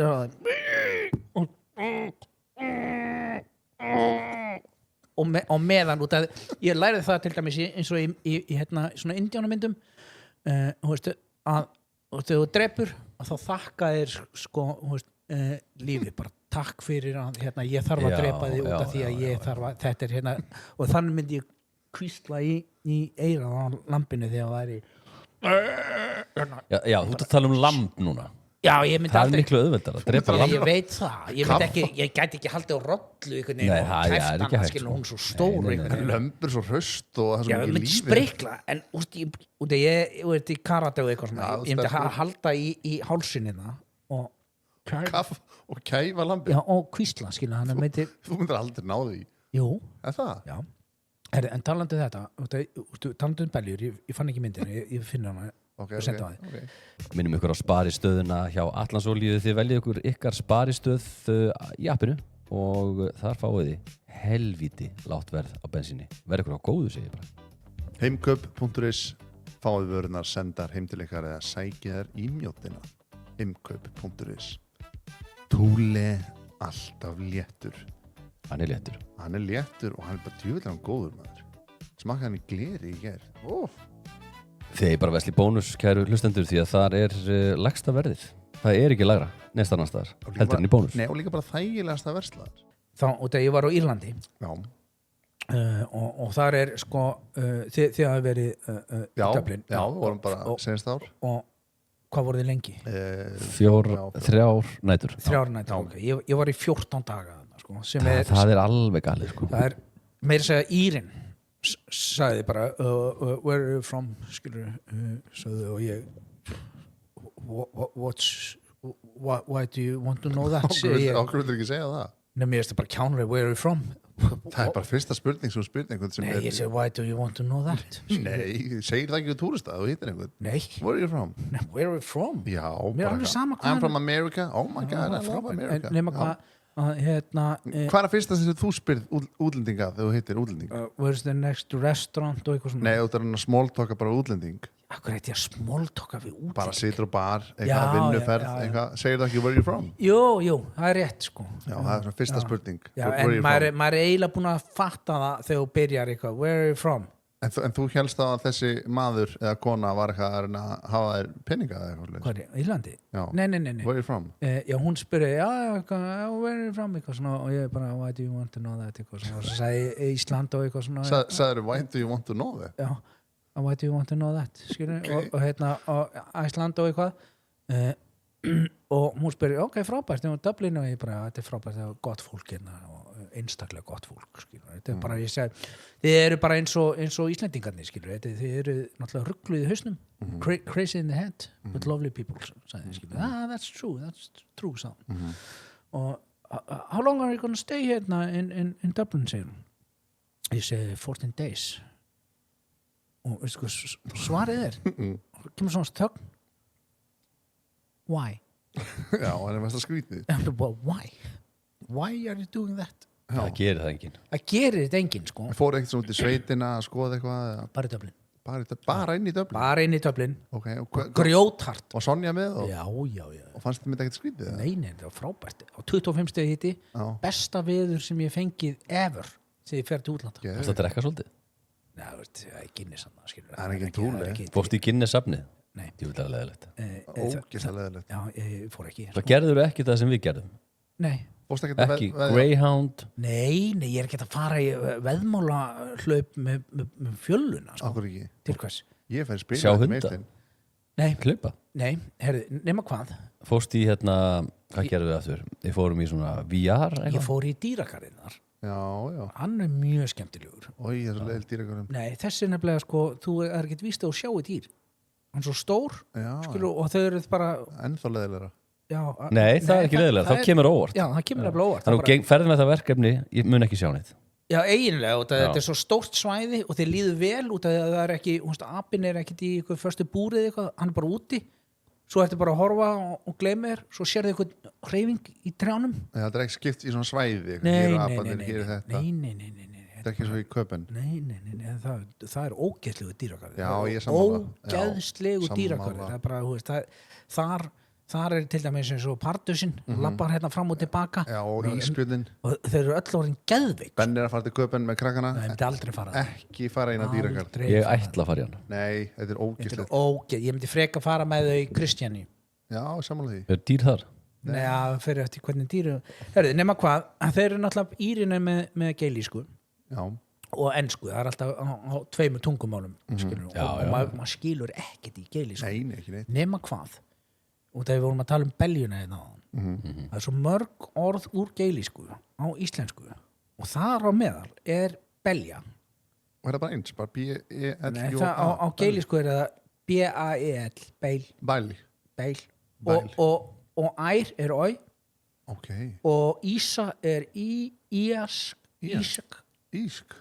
og meðan út að ég lærði það til dæmis eins og í hérna, svona indjánamyndum að þegar þú drepur að þá þakka þér sko lífið, bara takk fyrir að hérna, ég þarf að drepa þig út af því að ég þarf að þetta hérna, og þannig myndi ég kvísla í eyrað á lambinu þegar það er í Já, þú ert að tala lamb núna. Já, ég myndi aldrei. Það miklu auðveldara að drepa lamb. Ég veit það, ég gæti ekki haldið á rollu einhvern veginn og kæftan skilur hún svo stór lömbur svo hraust og það svo mikið lífið. Já, ég myndi sprikla, en út að ég ert í karate og eitthvað svona, ég myndi halda í hálsinina og kæfa lambi. Já, og kvísla, skilur hann. Þú myndir aldrei ná því. Jú. Er það? Já. En talandi þetta, talandi beljur, ég fann ekki myndina, ég finna hana og senda það. Minnum ykkur á sparistöðuna hjá Atlansolíu. Þið veljið ykkur ykkar sparistöð í appinu og þar fáið þið helvíti lágt verð á bensíni. Verð ykkur á góðu, segir ég bara. Heimkaup.is, fáið vörunar, sendar heim til ykkar eða sækið þær í mjóttina. Heimkaup.is. Túle alltaf léttur. Hann er léttur. Hann er léttur og hann er bara djöfulega góður maður. Smakkaði hann í gleri í gerð. Þið er bara vesli bónus, kæru hlustendur, því að þar er lægsta verðið. Það er ekki lægra, neðst annars staðar, heldur en í bónus. Nei, og líka bara þægilegasta verslaðar. Þá, og þegar ég var á Írlandi og þar er sko, þið hafi verið í Dublin. Já, við vorum bara senast ár. Og hvað voru þið lengi? 3 nætur. 3 nætur, ok. Ég var í 14 daga. Sko, það er alveg galið sko. Það er meira að segja Írin sagði bara where are you from skilur sagði og ég why do you want to know that Ákveður þú ekki segja það? Nei, mér er þetta bara kjánlega where are you from Það er bara fyrsta spurning sem spurning Nei, ég segi why do you want to know that Nei, segir það ekki túrista þú hittir einhvern Nei Where are you from? Where are you from? Já, mér er alveg sama I'm from America Oh my god, I love America Nefna hvað Hvað er fyrsta sem þú spyrð útlendinga þegar þú hittir útlending? Where's the next restaurant og eitthvað svona Nei, þú ert að smóltóka bara útlending Akkur heit ég að smóltóka við útlending Bara situr á bar, eitthvað vinnuferð eitthvað, segir það ekki where are you from? Jú, það er rétt sko Já, það er svona fyrsta spurning En maður er eiginlega búin að fatta það þegar þú byrjar eitthvað where are you from? En þú hélst að þessi maður eða kona var eitthvað að hafa þér peninga eða eitthvað? Hvað er, Írlandi? Já. Nei. Where are you from? Já, hún spurði, where are you from? Eitthvað svona, og ég bara, why do you want to know that? Eitthvað svona, og svo sagði Ísland og eitthvað svona. Sagður, why do you want to know that? Já, why do you want to know that? Skilur, okay. og Ísland og eitthvað. Og hún spurði, ok, frábært, ég var Dublin og ég bara, þetta er frábært, það var gott fólk hérna og einstaklega gott fólk, skilur. Þetta er bara, ég segi, þið eru bara eins og Íslendingarnir, skilur. Þið eru náttúrulega ruggluð í hausnum, crazy in the head, but lovely people, sagði þið, skilur. That's true, sagði. Og how long are you going to stay hérna in Dublin, segir hún. Ég segi 14 days. Og veistu hvað svarið er? Kemur svona þögn. Why? Já, hann er mest að skrítið. Why? Why are you doing that? Já. Það gerir það enginn. Það gerir þetta enginn, sko. Fór ekkert svona út í sveitina að skoða eitthvað? Bara í Dublin. Bara inn í Dublin? Bara inn í Dublin. Okay, grjóthart. Og Sonja með? Já. Og fannst þið myndi ekkert skrítið? Nei, það var frábært. Á 25 stegi hitti, besta veður sem ég fengið ever þegar ég fer til útlanda. Það er að drekka svolítið? Nei, það er Guinness-safnið, skilur. Það er ekki túli. Fórstu í Guinness-safnið? Nei. Ég vil það leðilegt. Ógeðslega leðilegt. Já, ég fór ekki. Það gerður ekki það sem við gerðum? Nei. Ekki Greyhound? Nei, ég er ekki að fara í veðmála hlaup með fjölluna. Akkur ekki? Til hvers? Ég fær spila sjá hunda? Nei. Hlaupa? Nei, herri, nema hvað? Fórstu í hvað gerðum við aftur? Við fórum í svona VR? Ég fór í dýragarðinnar. Já. Hann er mjög skemmtilegur. Ói, það er svo leiðil dýragarðin. Nei, þessi er nefnilega sko, þú er ekkert víst að sjá í dýr. Hann er svo stór, skilur, og þau eru bara ennþá leiðilegra. Nei, það er ekki leiðilega, þá kemur óvart. Já, það kemur nefnilega óvart. Þannig að ferðin með það verkefni, ég mun ekki sjá neitt. Já, eiginlega, þetta er svo stórt svæði og þeir líður vel út af það er ekki, apinn er ekkit í eitthvað förstu búrið eitthvað, hann er bara úti. Svo ertu bara að horfa og gleyma þér, svo sérðu eitthvað hreyfing í trjánum. Það er ekki skipt í svona svæði, Nei. Það er ekki svo í Köpen. Nei, það er ógeðslegu dýragarður. Já, ég sammála. Ógeðslegu dýragarður. Það er bara, þar þar til dæmis eins og Pardusinn lappar hérna fram og tilbaka og ísbjörnin og þeir eru öll orðin geðveik. Benni að fara til Köpen með krakkana. Nei, myndi aldrei fara. Ekki fara inn á dýragarð. Ég ætla að fara í hana. Nei, þetta er ógeðslegt. Ég myndi freka fara með þau í Kristjaníu. Já, samanlega því. Er dýr þar? Nei, það fyrir eftir hvernig dýru. Nema hvað, þeir eru náttúrulega írinu með geilísku. Já. Og ensku, það er alltaf á 2 tungumálum skilur, og maður skilur ekkert í geilísku. Nei, ekki neitt. Nema hvað, og þegar við vorum að tala beljuna hérna það er svo mörg orð úr geilísku á íslensku og þar á meðal er belja. Og er það bara eins, bara B-E-L Nei, á geilísku er það B-A-E-L beil og ær er oi og ísa er ísak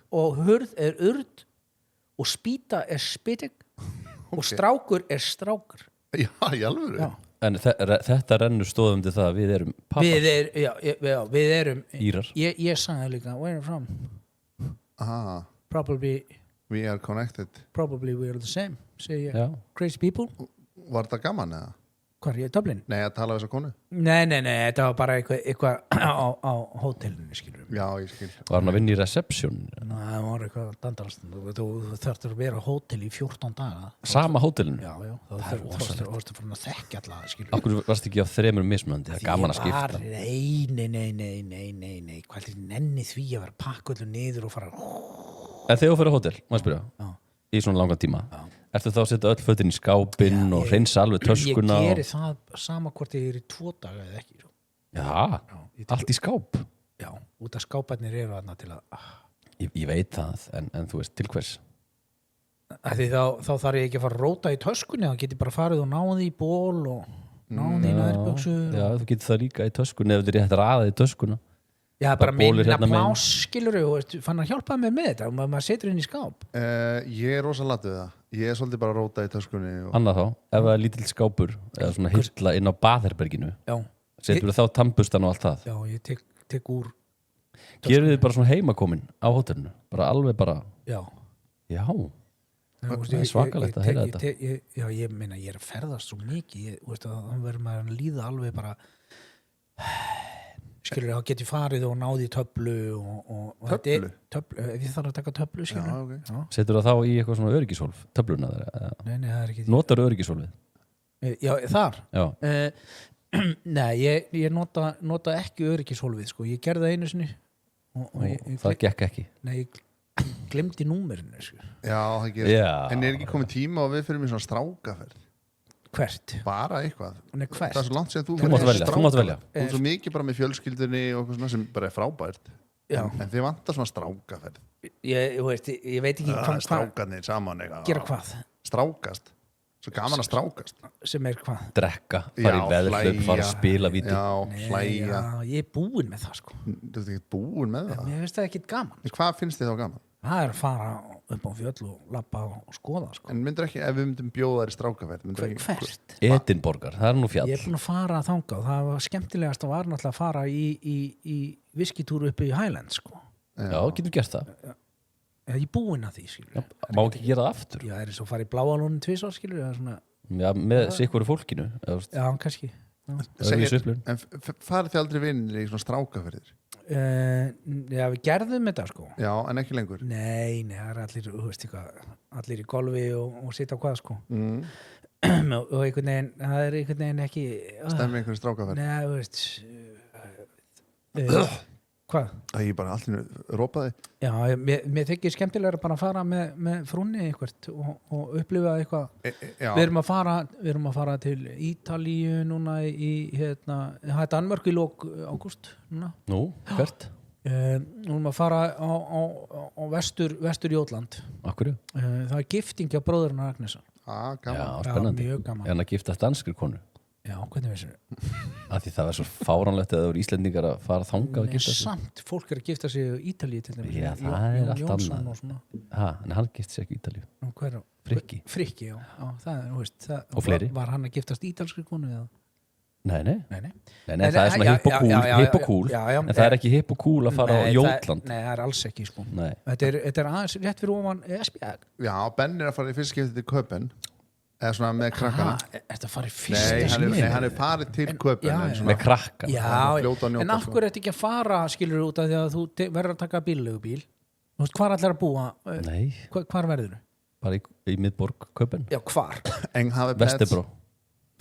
og hurð er urd og spýta er spytig og strákur er strákur. Já, í alvöru. En þetta rennur stóðum til það að við erum pappar. Við erum Írar. Ég sagði líka, where are you from? Probably we are connected. Probably we are the same, say crazy people. Var þetta gaman eða? Hvar er Dublin? Nei, að tala við þessa konu? Nei, þetta var bara eitthvað á hótelinu, skilur. Já, ég skil. Var hann að vinna í reception? Nei, það var eitthvað dandalast. Þú þarftur að vera á hótel í 14 daga. Sama hótelinu? Já. Það er rosalegt. Þú varst að þekkja alltaf, skilur. Akkur varst ekki á 3 mismunandi? Það er gaman að skipta. Nei. Hvað er nenni því að vera pakka öllu niður og fara... En þegar þú fyrir á hótel, maður spyrja, í svona langan tíma, ertu þá að setja öll fötin í skápinn og hreinsa alveg töskuna? Ég geri það sama hvort ég er í 2 daga eða ekki. Já, allt í skáp? Já, út af skáparnir eru þarna til að... Ég veit það, en þú veist, til hvers? Því þá þarf ég ekki að fara að róta í töskunni, þá get ég bara farið og náði í ból og náði í nærböksur. Já, þú getur það líka í töskunni ef þú er rétt raðið í töskuna. Já, bara minna plás, skilur og fann að hjálpa mér með þetta og maður setur inn í skáp. Ég er rosa latið það. Ég er svolítið bara að róta í töskunni. Annað þá, ef það er lítill skápur eða svona hylla inn á baðherberginu, setur þú þá tannbustan og allt það? Já, ég tek úr. Gerðu þið bara svona heimakomin á hótelinu? Bara alveg bara? Já. Það er svakalegt að heyra þetta. Já, ég meina, ég er að ferðast svo mikið, þá verður maður að líða alveg bara... Skilur, þá get ég farið og náði í töflu og töflu? Ef ég þarf að taka töflu, skilur. Já. Setur það þá í eitthvað svona öryggishólf, töfluna þar? Nei, það er ekki... Notar öryggishólfið? Já, þar? Já. Nei, ég nota ekki öryggishólfið, sko. Ég gerði það einu sinni. Það gekk ekki? Nei, ég glemdi númerinu, sko. Já, það gerir. En er ekki komið tíma og við fyrir mér svona strákaferð? Hvert? Bara eitthvað. Hvert? Það er svo langt sem þú mátt velja. Þú er svo mikið bara með fjölskyldunni og eitthvað svona sem bara er frábært. En þið vantar svona strákaferð. Ég veit ekki hvað. Strákarnir saman eitthvað. Gera hvað? Strákast. Svo gaman að strákast. Sem er hvað? Drekka, fara í veðhlaup, fara að spila víti. Já, hlæja. Já, ég er búinn með það, sko. Þú ert ekki búinn með það? Mér finnst það ekki gaman. Hvað finnst þið þá gaman? Það er að fara upp á fjöll og labba og skoða, sko. En myndir ekki, ef við myndum bjóða þær í strákaferð? Hvert? Edinborgar, það er nú fjall. Ég er búin að fara að þanga og það var skemmtilegast að var náttúrulega að fara í viskitúru uppi í Highlands, sko. Já, getur gert það. Ég er búinn að því, skilur. Má ekki gera það aftur? Já, er þess að fara í Bláalónin 2 ár, skilur. Já, með sikkur fólkinu. Já, kannski. En farið þið aldrei vinnir í svona strákaferðir? Já, við gerðum þetta, sko. Já, en ekki lengur? Nei, það er allir, þú veist eitthvað, allir í golfi og sitja á hvað, sko. Og einhvern veginn, það er einhvern veginn ekki... Stemmi einhverju strákaferð? Nei, þú veist... Hvað? Það ég bara allir rópaði. Já, mér þykir skemmtilega bara að fara með frúnni eitthvað og upplifa eitthvað. Við erum að fara til Ítalíu núna það er Danmörk í lok ágúst núna. Nú, hvert? Nú erum að fara á vestur Jótland. Akkurju? Það er gifting hjá bróðurinn Agnesar. Gaman. Já, spennandi. Mjög gaman. En að giftast danskri konu? Já, hvernig vissir þau? Af því það var svo fáránlegt að það voru Íslendingar að fara þangað að gifta sig. Samt, fólk er að gifta sig í Ítalíu til dæmis. Já, það er allt annað. En hann gifti sig ekki í Ítalíu. Frikki. Frikki, já. Það er, þú veist. Og fleiri. Var hann að giftast ítalskri konu eða? Nei, það er svona hipp og cool. En það er ekki hipp og cool að fara á Jótland. Nei, það er alls ekki, sko. Þetta er aðeins rétt fyrir ofan Esbjerg. Já, Ben er að fara í fyrst skipti til Köpen. eða svona með krakkana. Ertu að fara í fyrsta Nei, hann farið til Köpen með krakka. En af hverju ertu ekki að fara, skilur út af því að þú verður að taka bíllegubíl? Þú veist, hvar ætlar að búa? Nei. Hvar verður þú? Bara í miðborg Köpen. Já, hvar?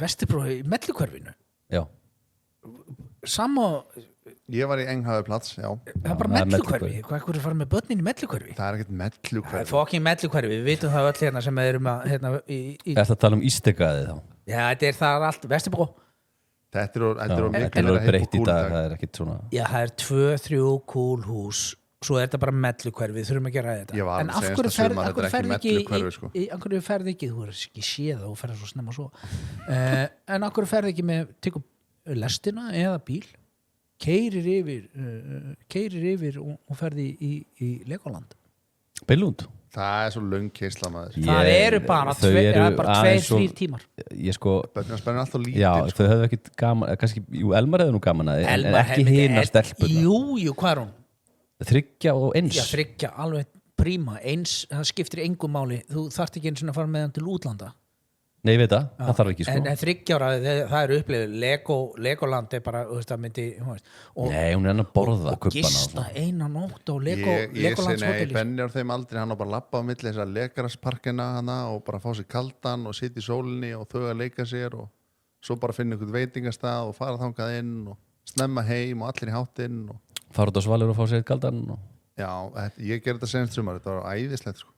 Vesturbró í Mellukverfinu? Já. Ég var í Enghafeplats, já. Það er bara Mellukverfi. Hvað er að fara með börnin í Mellukverfi? Það er ekkert Mellukverfi. Það er fokkin Mellukverfi. Við vitum það öll hérna sem erum að Er það að tala ístegaði þá? Já, þetta er það allt Vesturbró. Þetta er miklu breytt í dag, það er ekkert svona. Já, það er 2-3 kúl hús. Svo er þetta bara Mellukverfi, við þurfum að gera þetta. Ég var að segja sumar, þetta er ekki Mellukverfi sko. Af hverju ferði ekki, þú er ekki séð og ferði svo snemma svo. En af hverju ferði ekki með tekur lestina eða bíl, keyrir yfir og ferði í Legoland. Billund? Það er svo löng keisla maður. Það eru bara 2-3 tímar. Ég sko börnum spennir alltaf lítið. Já, þau hefðu ekkert gaman, kannski, Elmar hefðu nú gaman að en ekki hina stelpuna. Jú, hvað er hún? 3 og 1. Já, 3, alveg príma. Eins, það skiptir engu máli. Þú þarft ekki eins og að fara með hann til útlanda. Nei, ég veit það þarf ekki sko. En 3 ára, það er upplifið. Legoland er bara, þú veist, það myndi Nei, hún er að borða kubbana. Og gista eina nótt á Legolands Nei, Benni á þeim aldrei, hann á bara labba á milli þessar lekarasparkina hana og bara fá sér kaldan og sitja í sólinni og þau að leika sér og svo bara finna einhvern veitingastað og fara þangað inn og snemma heim og allir í háttinn og fara út á Svalur og fá sér kaldan Já, ég gerði þetta senast sumar, þetta var æðislegt sko.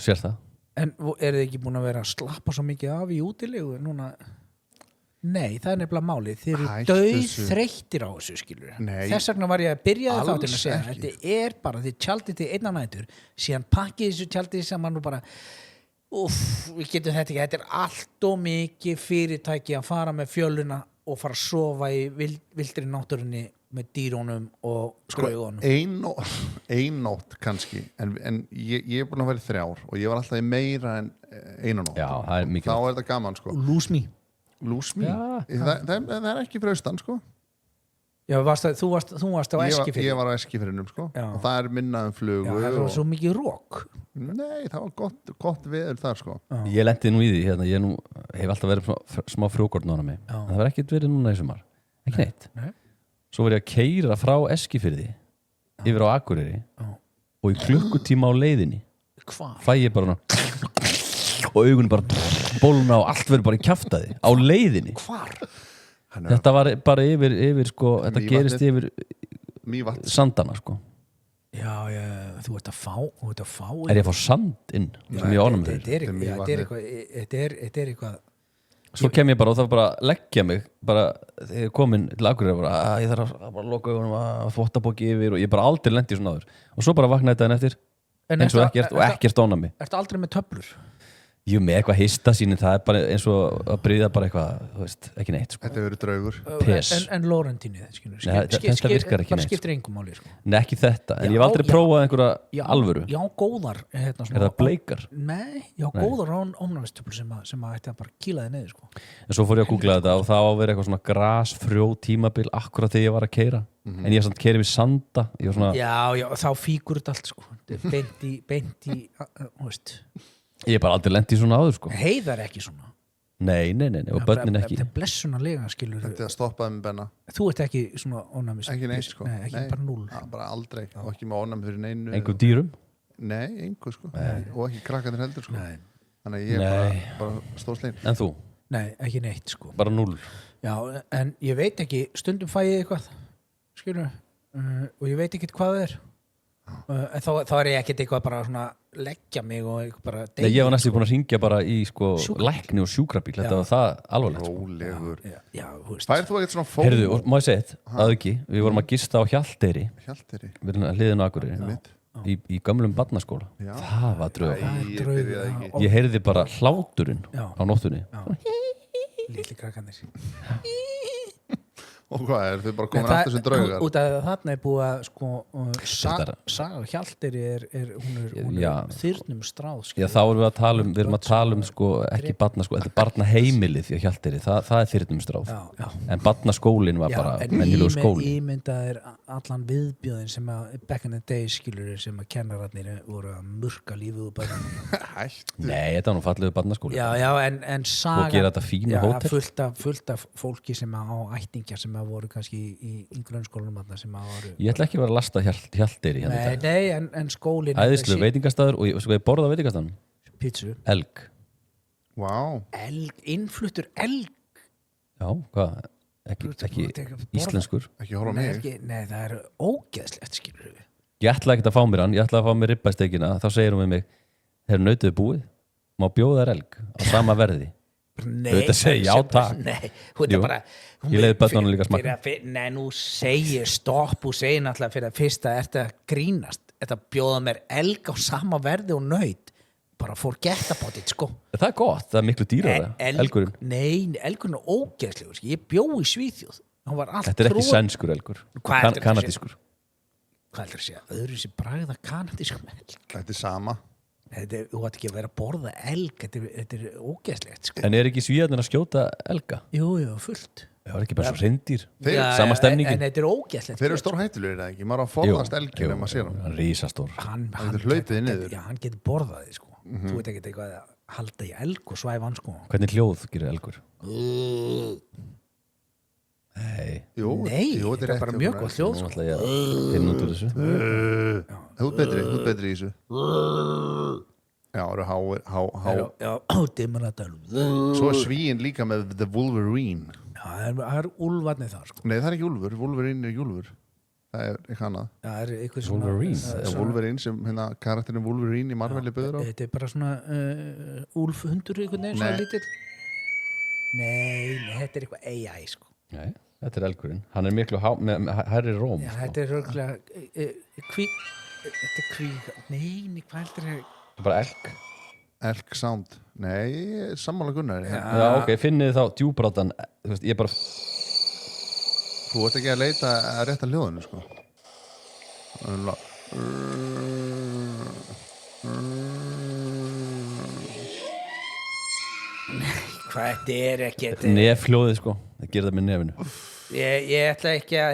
Sér það. En eru þið ekki búin að vera að slappa svo mikið af í útilegu núna? Nei, það er nefnilega málið. Þið eru dauðþreyttir á þessu, skilur. Þess vegna var ég að byrja þáttinn að segja þetta er bara, þið tjaldið til einna nætur síðan pakkið þessu tjaldið saman og bara við getum þetta ekki, þetta er allt og mikið fyrirtæki að fara með fjöluna og fara að sofa í vildri náttúrunni með dýrónum og skraugunum. Ein nótt kannski en ég er búin að vera í 3 ár og ég var alltaf í meira en 1 nótt. Já, það er mikið. Þá er þetta gaman sko. Lose me. Það er ekki fyrir austan sko. Já, þú varst á Eskifirði. Ég var á Eskifirðinum sko. Og það er minna flugu. Já, það var svo mikið rók. Nei, það var gott veður þar sko. Ég lenti nú í því hérna, ég hef alltaf verið smá frjókorn á mig. Það var ekkert verið núna í sumar. Ekki neitt. Svo var ég að keyra frá Eskifirði yfir á Akureyri og í klukkutíma á leiðinni fæ ég bara og augunni bara bólna og allt verður bara í kjaftaði á leiðinni. Hvar? Þetta var bara yfir sko, þetta gerist yfir sandana sko. Já, þú ert að fá Er ég að fá sand inn sem ég ánum með þetta er eitthvað Svo kem ég bara og það var bara að leggja mig bara þegar ég komin til Akureyri bara ég þarf að bara loka augunum að þvottabóki yfir og ég bara aldrei lendi í svona áður og svo bara vaknaði þetta eftir eins og ekkert óna mig. Ertu aldrei með töflur? Jú, með eitthvað histasýni, það er bara eins og að bryða bara eitthvað, þú veist, ekki neitt sko. Þetta verður draugur. En Laurentínið, skilur. Þetta virkar ekki neitt. Það skiptir engum máli, sko. Nei, ekki þetta, en ég hef aldrei prófað einhverja alvöru. Já, góðar. Er það bleikar? Nei, já, góðar ónæmistöflur sem að ætti að bara kýla þið niður, sko. En svo fór ég að googla þetta og það á að vera eitthvað svona grasfrjó tímabil akkurat þegar ég var að keyra. En ég samt keyri við sanda. Já, þá fíkur þetta allt, sko. Beint í, Ég er bara aldrei lent í svona áður sko. Heiðar ekki svona? Nei, og börnin ekki. Þetta er blessunarlega, skilur. Þetta er að stoppaði með Benna. Þú ert ekki svona ónæmis? Ekki neitt sko. Nei, ekki bara 0. Ja, bara aldrei, og ekki með ónæmi fyrir neinu. Engu dýrum? Nei, engu sko. Og ekki krakkarnir heldur sko. Nei. Þannig að ég er bara stórslegin. En þú? Nei, ekki neitt sko. Bara 0? Já, en ég veit ekki, stundum fæ ég eitthvað, skilur, og ég veit ekki hvað það er. Þá er ég ekkert eitthvað bara svona leggja mig og eitthvað bara deyja. Nei, ég var næstu búin að hringja bara í sko lækni og sjúkrabíl, þetta var það alvarlegt sko. Rólegur. Já, þú veist. Færð þú ekkert svona fólk? Heyrðu, má ég segja þetta, að ekki, við vorum að gista á Hjalteyri. Við erum að hliðinu á Akureyri. Í gömlum barnaskóla. Það var draug. Ég heyrði bara hláturinn á nóttunni. Lítli krakkarnir. Og hvað þið bara komin aftur sem draugar? Út af þarna búið að sko, Saga Hjalteyri hún er þyrnum stráð. Já, þá erum við að tala um sko, ekki barnaskóli, þetta barnaheimilið því að Hjalteyri, það er þyrnum stráð. En barnaskólinn var bara mennilegur skóli. Ímyndaðir allan viðbjóðin sem að back in the day skilur sem að kennararnir voru að murka lífið úr börnum. Nei, þetta var nú fallegu barnaskóli. Já, en Saga og gera þetta fínu hótel. Fullt af fólki sem á ættingjar sem voru kannski í grunnskólanum sem voru... Ég ætla ekki að vera að lasta Hjalteyri hérna. Nei, en skólinn... Æðislu veitingastæður og ég borða veitingastæðan. Pítsu. Elg. Wow. Innfluttur elg. Já, hvað? Ekki íslenskur. Ekki horfa mig. Nei, það er ógeðslegt, skilur við. Ég ætla ekki að fá mér hann, ég ætla að fá mér ribbasteikina. Þá segir hún við mig, þeir nautuðu búið, má bjóða þær elg á sama verði. Nei, þetta segir já takk. Nei, hún er bara ég leiði börnunum líka smakka. Nei, nú segir stopp og segir náttúrulega fyrir að fyrsta ertu að grínast, þetta bjóða mér elg á sama verði og naut bara forget about it, sko. Það er gott, það er miklu dýrara, elgurinn. Nei, elgurinn er ógeðslegur, sko. Ég bjó í Svíþjóð. Þetta er ekki sænskur elgur, kanadískur. Hvað heldur að segja? Öðru sem bragða kanadískum elg. Þetta er sama. Þú ætti ekki að vera að borða elg, þetta er ógeðslegt, sko. En er ekki Svíðarnir að skjóta elga? Jú, fullt. Það var ekki bara svo hreindýr, sama stemningin. En þetta er ógeðslegt. Þeir eru stór hættulegir, eða ekki? Maður á að forðast elgin ef maður sér hann. Hann er rísastór. Hann getur hlaupið niður. Já, hann getur borðaði, sko. Þú veit ekki eitthvað að halda í elg og svæfa hann, sko. Hvernig hljóð gerir elgur? Nei, þetta er bara mjög gott hljóð, sko. Þú er betri í þessu. Já, það eru háir. Já, dimmur að dælum. Svo er Svíinn líka með The Wolverine. Já, það er úlfarnir þar, sko. Nei, það er ekki úlfur, Wolverine er ekki úlfur. Það er ekki annað. Það er eitthvað svona... Wolverine sem karakterinn Wolverine í Marvel böður á. Þetta er bara svona úlfhundur einhvern veginn, svona lítill. Nei, þetta er eitthvað AI, sko. Nei, þetta er elgurinn. Hann er miklu hærri róm. Já, þetta er örgulega þetta er kvík. Nei, hvað heldur það? Það er bara elg. Elg sound. Nei, sammála Gunnar. Já, ok, finnið þá djúbrátan. Þú veist, ég bara... Þú ert ekki að leita að rétta hljóðinu, sko. Hvað þetta er ekki... Nefhljóðið, sko. Það gerir það með nefinu. Ég ætla ekki að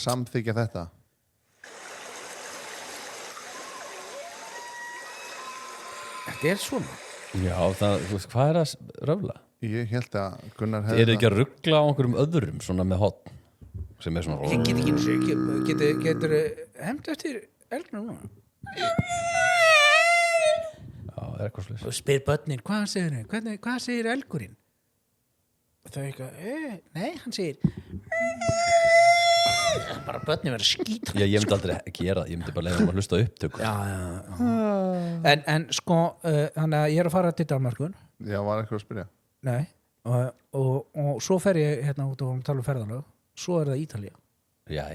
samþykja þetta. Þetta er svona. Já, það, þú veist, hvað er að röfla? Ég held að Gunnar hefði... Er þið ekki að ruggla á einhverjum öðrum svona með hotn? Sem er svona... Getur hemmt eftir elgnum núna? Já, það er eitthvað slús. Og spyr börnin, hvað segir þau? Hvað segir elgurinn? Það er eitthvað, nei, hann segir... Bara börnin verður skýt. Já, ég myndi aldrei gera það, ég myndi bara leiða að hlusta upptöku. Já. En sko, þannig að ég er að fara til Danmarkun. Já, var eitthvað að spyrja? Nei, og svo fer ég hérna út og tala ferðalag, svo er það Ítalía. Já.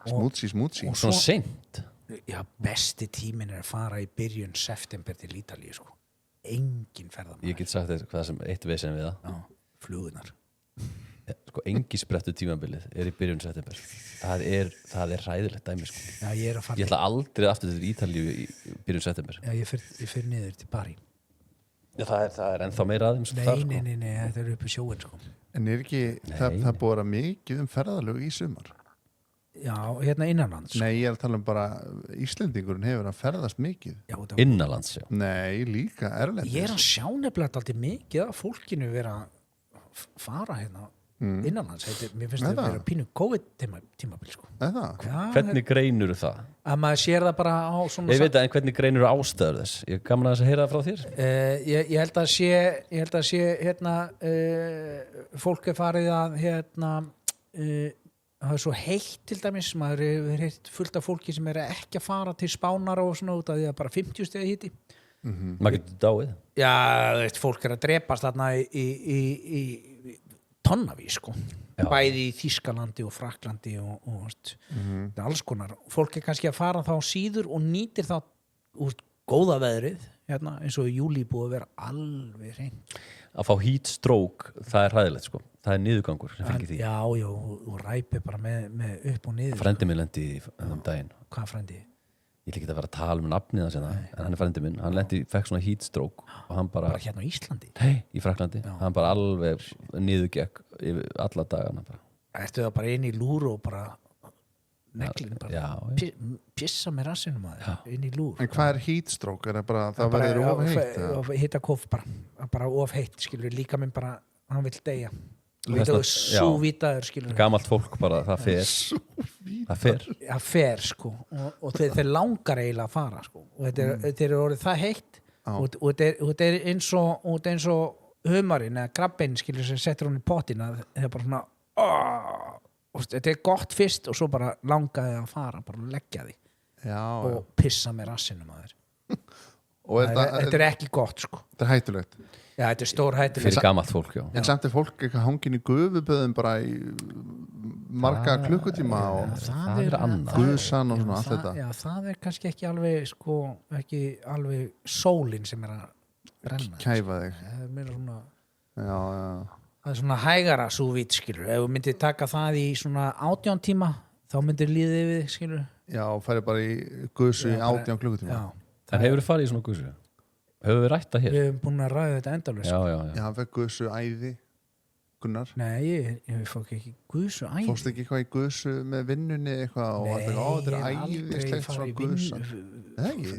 Smútsi. Og svona seint. Já, besti tíminn er að fara í byrjun september til Ítalíu, sko. Engin ferðalag. Ég get sagt þetta hvað sem eitt vesen við það. Já, flugunar. Sko, engi sprettu tímabilið er í byrjun september. Það er hræðilegt dæmi, sko. Já, ég ætla aldrei aftur til Ítalíu í byrjun september. Já, ég fer niður til Bari. Já, það er ennþá meira aðeins þar, sko. Nei, þetta er upp í sjóin, sko. En er ekki, það búið að mikið ferðalög í sumar? Já, hérna innanlands. Nei, ég er að tala bara Íslendingurinn hefur að ferðast mikið. Já, innanlands, já. Nei, líka erlendis. Ég er að sjá nefnilega alltaf mikið að fólkinu vera að fara hérna innanlands. Mér finnst það að vera pínu COVID-tímabil, sko. Hvernig greinur það? Að maður sér það bara á svona... Ég veit að hvernig greinur ástæður þess? Ég gaman að heyra það frá þér. Ég held að sé hérna, fólk er farið að hérna, það er svo heitt til dæmis, maður er heitt fullt af fólki sem er ekki að fara til Spánar og svona út af því að bara 50 stegi hiti. Maður getur dáið. Já, fólk er að drepast þarna í tonnavís, sko. Bæði í Þýskalandi og Fraklandi og alls konar. Fólk er kannski að fara þá síður og nýtir þá góða veðrið, hérna, eins og í júlí búið að vera alveg hreint. Að fá heat stroke, það er hræðilegt, sko. það er niðurgangur sem fylgir því. Já, og ræpi bara með upp og niður. Frendi minn lendi í daginn. Hvað frendi? Ég ætla ekki að vera að tala nafnið hans en hann er frendi minn. Hann fekk svona heat stroke og hann bara hérna á Íslandi? Nei, í Fraklandi. Hann bara alveg niðurgekk yfir alla dagana bara. Ertu það bara inn í lúr og bara neglinu bara pissa með rassinum inn í lúr. En hvað er heat stroke? Er það verður of heitt? Hitakóf bara of heitt, skilur, líka minn bara hann vill deyja. Súvítaður, skilur. Gamalt fólk bara, það fer sko og þeir langar eiginlega að fara sko og þetta er orðið það heitt og þetta er eins og humarinn eða krabbinn, skilur, sem settur hún í pottina, það er bara svona og þetta er gott fyrst og svo bara langaði að fara, bara leggja því og pissa með rassinum að þér og þetta er ekki gott sko. Þetta er hættulegt. Já, þetta er stór hættulegt. Fyrir gamalt fólk, já. En samt er fólk eitthvað hangin í gufuböðum bara í marga klukkutíma og það er annað. Guðsan og svona allt þetta. Já, það er kannski ekki alveg sko, ekki alveg sólin sem er að brenna. Kæfa þig. Það er meira svona Já. Það er svona hægara súvít, skilur. Ef þú myndir taka það í svona 18 tíma, þá myndir líðið við, skilur. Já, og færi bara í guðsu í 18 klukkutíma. Já. En hefur þið farið í svona guðsu? Hefur við rætt það hér? Við hefum búin að ræða þetta endalaust. Já, hann fekk guðsu æði, Gunnar. Nei, ég fók ekki guðsu æði. Fórstu ekki eitthvað í guðsu með vinnunni eitthvað og þetta er æðislegt svona guðsa?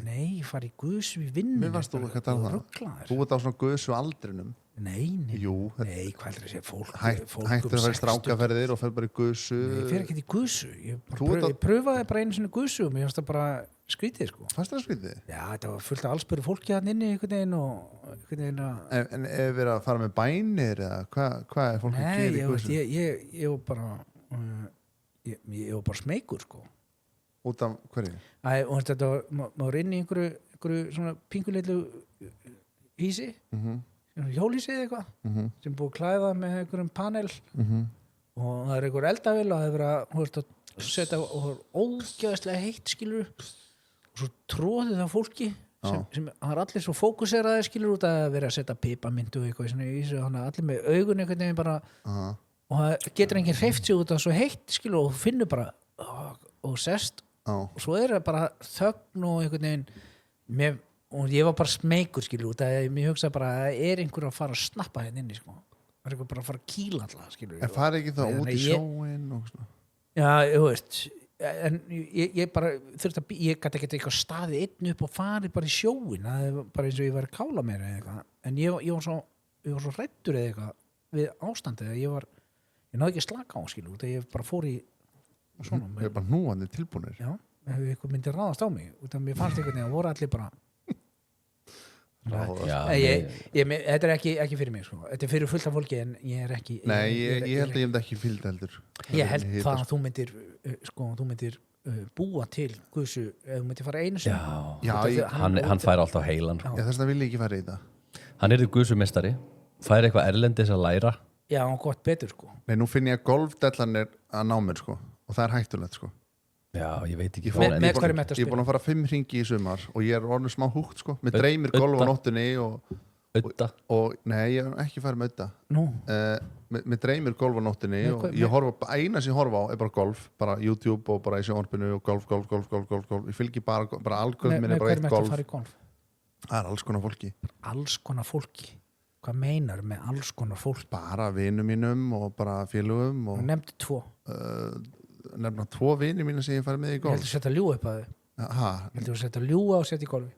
Nei, ég fari í guðsu í vinnunni. Mér varst þú ekki að tala það. Þú ert á svona guðsu aldrinum. Nei. Jú. Nei, hvað er það fólk? Hættir að fara í strákaferðir og fer bara í guðsu. Nei, ég fer ekki í guðsu. Ég pröfaði bara einu sinni guðsu og mér fannst það bara skrítið, sko. Fannst það skrítið? Já, þetta var fullt af allsböru fólki hann inni einhvern veginn og einhvern veginn að... En ef við erum að fara með bænir eða hvað er fólk að gera í guðsu? Nei, ég var bara smeykur, sko. Út af hverju? Og þetta var inn í einhverju svona pinguleitlu hísi, hjólhísi eða eitthvað, sem búið að klæða með einhverjum panel og það er einhver eldavél og það er verið að setja og það er ógæðislega heitt, skilur, og svo tróðið það fólki sem það er allir svo fókuseraði, skilur, út að vera að setja pipamyndu og eitthvað í þessu, þannig að allir með augun einhvern veginn bara og það getur enginn hreyft sig út af svo heitt, skilur, og finnur bara og sest og svo er það bara þögn og einhvern veginn og ég var bara smeykur, skilur, út að mér hugsaði bara að það er einhver að fara að snappa hérna inni, sko, það er einhver bara að fara að kýla alltaf, skilur. En fari ekki þá út í sjóin og svona? Já, þú veist, en ég bara þurfti að ég gæti ekki eitthvað staðið einn upp og farið bara í sjóin, það er bara eins og ég var að kála mér eða eitthvað, en ég var svo hræddur eða eitthvað við ástandið að ég náði ekki að slaka á, skilur, út að ég bara fór í svona. Ég er bara núandi tilbúnir. Já, ef eitthvað myndi ráðast á mig, út að mér fannst einhvern veginn að voru allir bara þetta er ekki fyrir mig, sko. Þetta er fyrir fullt af fólki en ég er ekki ég held að ég hef ekki fylgd heldur. Ég held það að þú myndir búa til guðsu ef þú myndir fara einu sinni. Já, hann fær alltaf heilan. Já, þess vegna vil ég ekki fara í það. Hann er guðsumestari, fær eitthvað erlendis að læra. Já, gott betur, sko. Nei, nú finn ég að golfdellan að ná mér, sko, og það er hættulegt, sko. Já, ég veit ekki með hverju mættu að spila. Ég er búin að fara 5 hringi í sumar og ég er orðin smá húgt, sko. Mér dreymir golf á nóttunni og nei, ég hef ekki farið með Udda. Mér dreymir golf á nóttunni og eina sem ég horfa á er bara golf, bara YouTube og bara í sjónvarpinu og golf. Ég fylgi bara algöð minn er bara eitt golf. Það er alls konar fólki. Alls konar fólki? Hvað meinar með alls konar fólki? Bara vinum mínum og bara félögum. Og nefndu 2. Nefna 2 vinir mína sem ég farið með í golf. Ég heldur að setja ljúa upp að þau. Ég heldur að setja ljúa og setja í golfi.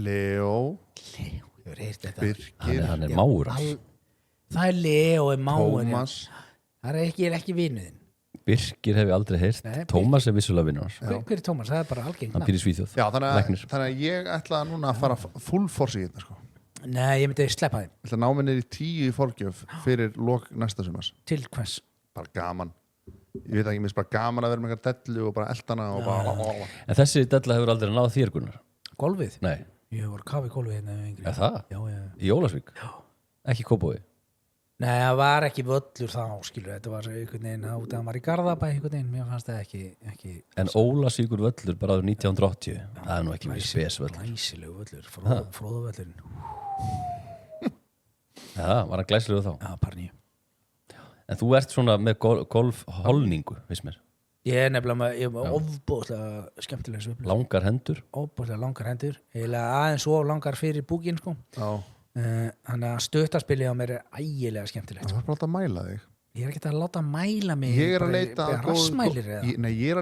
Leo, ég verið heyrt þetta. Birkir, hann er máur. Það er Leo og máur. Tómas. Það er ekki vinuðinn. Birkir hef ég aldrei heyrt. Tómas er vissulega vinur hans. Hver er Tómas? Það er bara algengt. Hann býr í Svíþjóð. Já, þannig að ég ætla núna að fara full force í þetta, sko. Nei, ég myndi sleppa þeim. Ég ætla að ná mig niður í 10 í forgjöf fyrir lok næsta sumars. Til hvers? Bara gaman. Ég veit ekki, mér finnst bara gaman að vera með eitthvað dellu og bara eldana og bara... En þessi della hefur aldrei náð þér, Gunnar? Golfið? Nei. Ég var kafi golfið hérna yngri. Er það? Já. Í Ólafsvík? Já. Ekki Kópavogi? Nei, það var ekki völlur þá, skilur. Þetta var einhvern veginn út að hann var í Garðabæ einhvern veginn. Mér fannst það ekki... En Ólafsvíkur völlur bara árið 1980? Það er nú ekki verið spes völlur. Glæsilegu völlur, Fróðavöllurinn. Já, var hann glæsilegur þá? Já, Parníu. En þú ert svona með golfholningu, veist mér. Ég er nefnilega með ofbóðslega skemmtilega svipnum. Langar hendur. Ofbóðslega langar hendur. Eiginlega aðeins svo langar fyrir búkinn, sko. Þannig að stöttaspilið á mér er ægilega skemmtilegt. Það var bara að mæla þig. Ég er ekki að láta mæla mig. Ég er að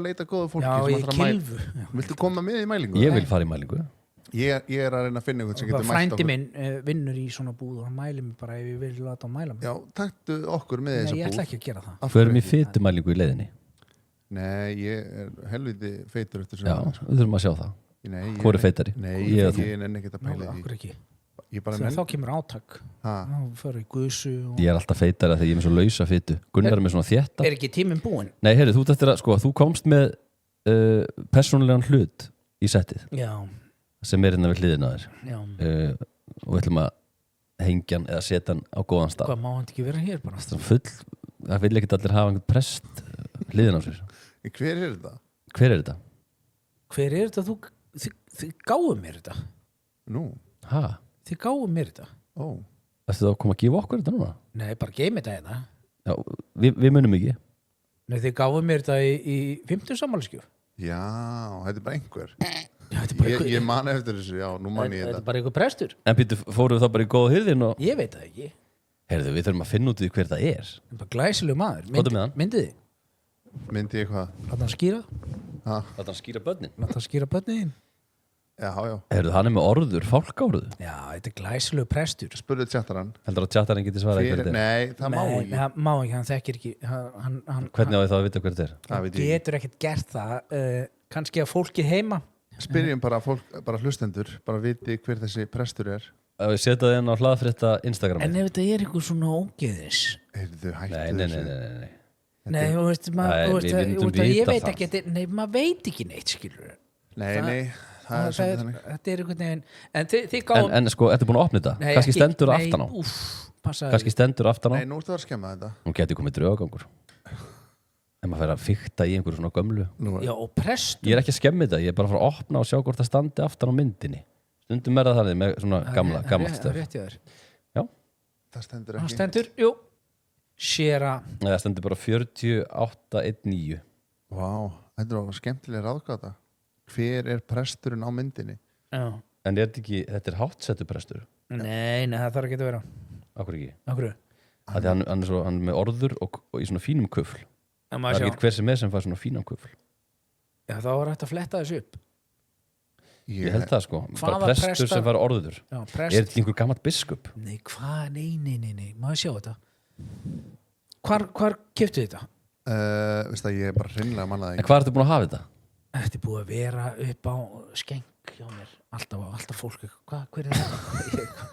leita góðu fólki sem ætlar að mæla. Viltu koma með í mælingu? Ég vil fara í mælingu. Ég er að reyna að finna eitthvað sem getur mælt okkur. Frændi minn vinnur í svona búð og hann mælir mig bara ef ég vil láta hann mæla mig. Já, taktu okkur með þessa búð. Nei, ég ætla ekki að gera það. Förum í fitumælingu í leiðinni. Nei, ég er helviti feitur eftir sem. Já, við þurfum að sjá það. Hvor er feitari? Nei, ég er ekki að pæla því. Akkur ekki. Þá kemur átak. Þá fyrir í gusu. Ég er alltaf feitari þegar ég er með svo lausa fitu. Gunnar er með svona þétta. Er ekki tíminn búinn? Nei, heyrðu, þú komst með persónulegan hlut í settið. Já. Sem er hérna við hliðina þér. Og við ætlum að hengja hann eða setja hann á góðan stað. Hvað, má hann ekki vera hér bara? Það vil ekki allir hafa einhvern prest hliðina á sér. Hver er þetta? Hver er þetta? Þið gáum mér þetta. Nú? Hæ? Þið gáum mér þetta. Ættu það að koma að gefa okkur þetta núna? Nei, bara geimi þetta hérna. Já, við munum ekki. Nei, þið gáum mér þetta í 50 sammálskjöf. Já, þetta er bara einhver. Já, ég man eftir þessu, já, nú man ég þetta. Þetta er bara einhver prestur. En býttu, fóruð það bara í góða hirðin og... Ég veit það ekki. Heyrðu, við þurfum að finna út í hver það er. Það er bara glæsileg maður. Kóttu með hann. Myndið þið? Myndi ég hvað? Láta hann skýra? Láta hann skýra börnin? Láta hann skýra börnin? Já. Heyrðu, hann er með orður, fálkaorðu. Já, þetta er glæsileg prestur. Spurðu tjattarann. Heldur að tjattarann geti svarað hver þetta er? Nei, það má ekki. Nei, það má ekki, hann þekkir ekki. Hvernig á ég þá að vita hver þetta er? Hann getur ekkert gert það. Kannski að fólki heima. Spyrjum bara hlustendur, bara viti hver þessi prestur er. Að við setja það inn á hlaðfrétta Instagram. En ef þetta er eitthvað svona ógeðis. Nei, þú veist, ég veit ekki, nei, maður veit ekki neitt, skilur. Nei, það er svolítið þannig. Þetta er einhvern veginn, en þið gáum... En sko, ertu búin að opna þetta? Kannski stendur aftan á. Kannski stendur aftan á. Nei, nú ertu að skemma þetta. Nú getur komið draugagangur. En maður fer að fikta í einhverju svona gömlu. Já, og prestur. Ég er ekki að skemmi þetta, ég er bara að fara að opna og sjá hvort það standi aftan á myndinni. Stundum er það þannig með svona gamalt stöf. Já. Það stendur ekki. Það stendur, jú. Séra. Nei, það stendur bara 4819. Vá, þetta er skemmtilega ráðgáta. Hver er presturinn á myndinni? Já. En þetta er hátsettu prestur? Nei, það þarf ekki að vera. Akkur ekki? Akkur? Hann er með orður og í svona fínum kufl. Það er ekki hver sem fær svona fínum kufl. Já, þá er hægt að fletta þessu upp. Ég held það sko. Bara prestur sem fær orður. Já, er þetta einhver gammalt biskup? Nei, hvað? Nei. Má ég sjá þetta? Hvar keyptu þetta? Veist það, ég er bara hreinlega mannaði. En hvað ertu búin að hafa þetta? Þetta er búið að vera upp á skeng hjá mér. Alltaf fólk. Hver er þetta?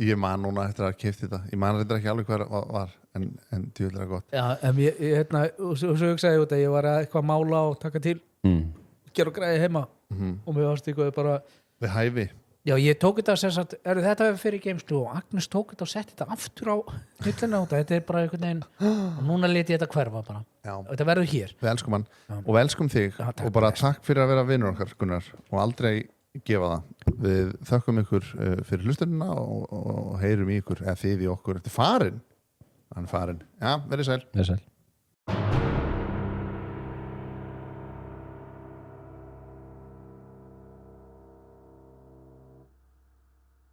Ég man núna eftir að keypti þetta. Ég man þetta ekki alveg hvað var en djúðlega gott. Já, en og svo hugsaði ég út að ég var að eitthvað mála og taka til gera og græði heima og mér varst eitthvað bara við hæfi. Já, ég tók þetta sem sagt, þetta fyrir geimslu og Agnes tók þetta og setti þetta aftur á hillina út. Þetta er bara einhvern veginn og núna leti ég þetta hverfa bara. Já. Þetta verður hér. Við elskum hann og við elskum þig og bara takk fyrir að vera vinur okkar, Gunnar, og aldrei gefa það. Við þökkum ykkur fyrir hlustunina og heyrum í ykkur eða þið í okkur. Þetta er farinn. Hann er farinn. Já, verið sæl.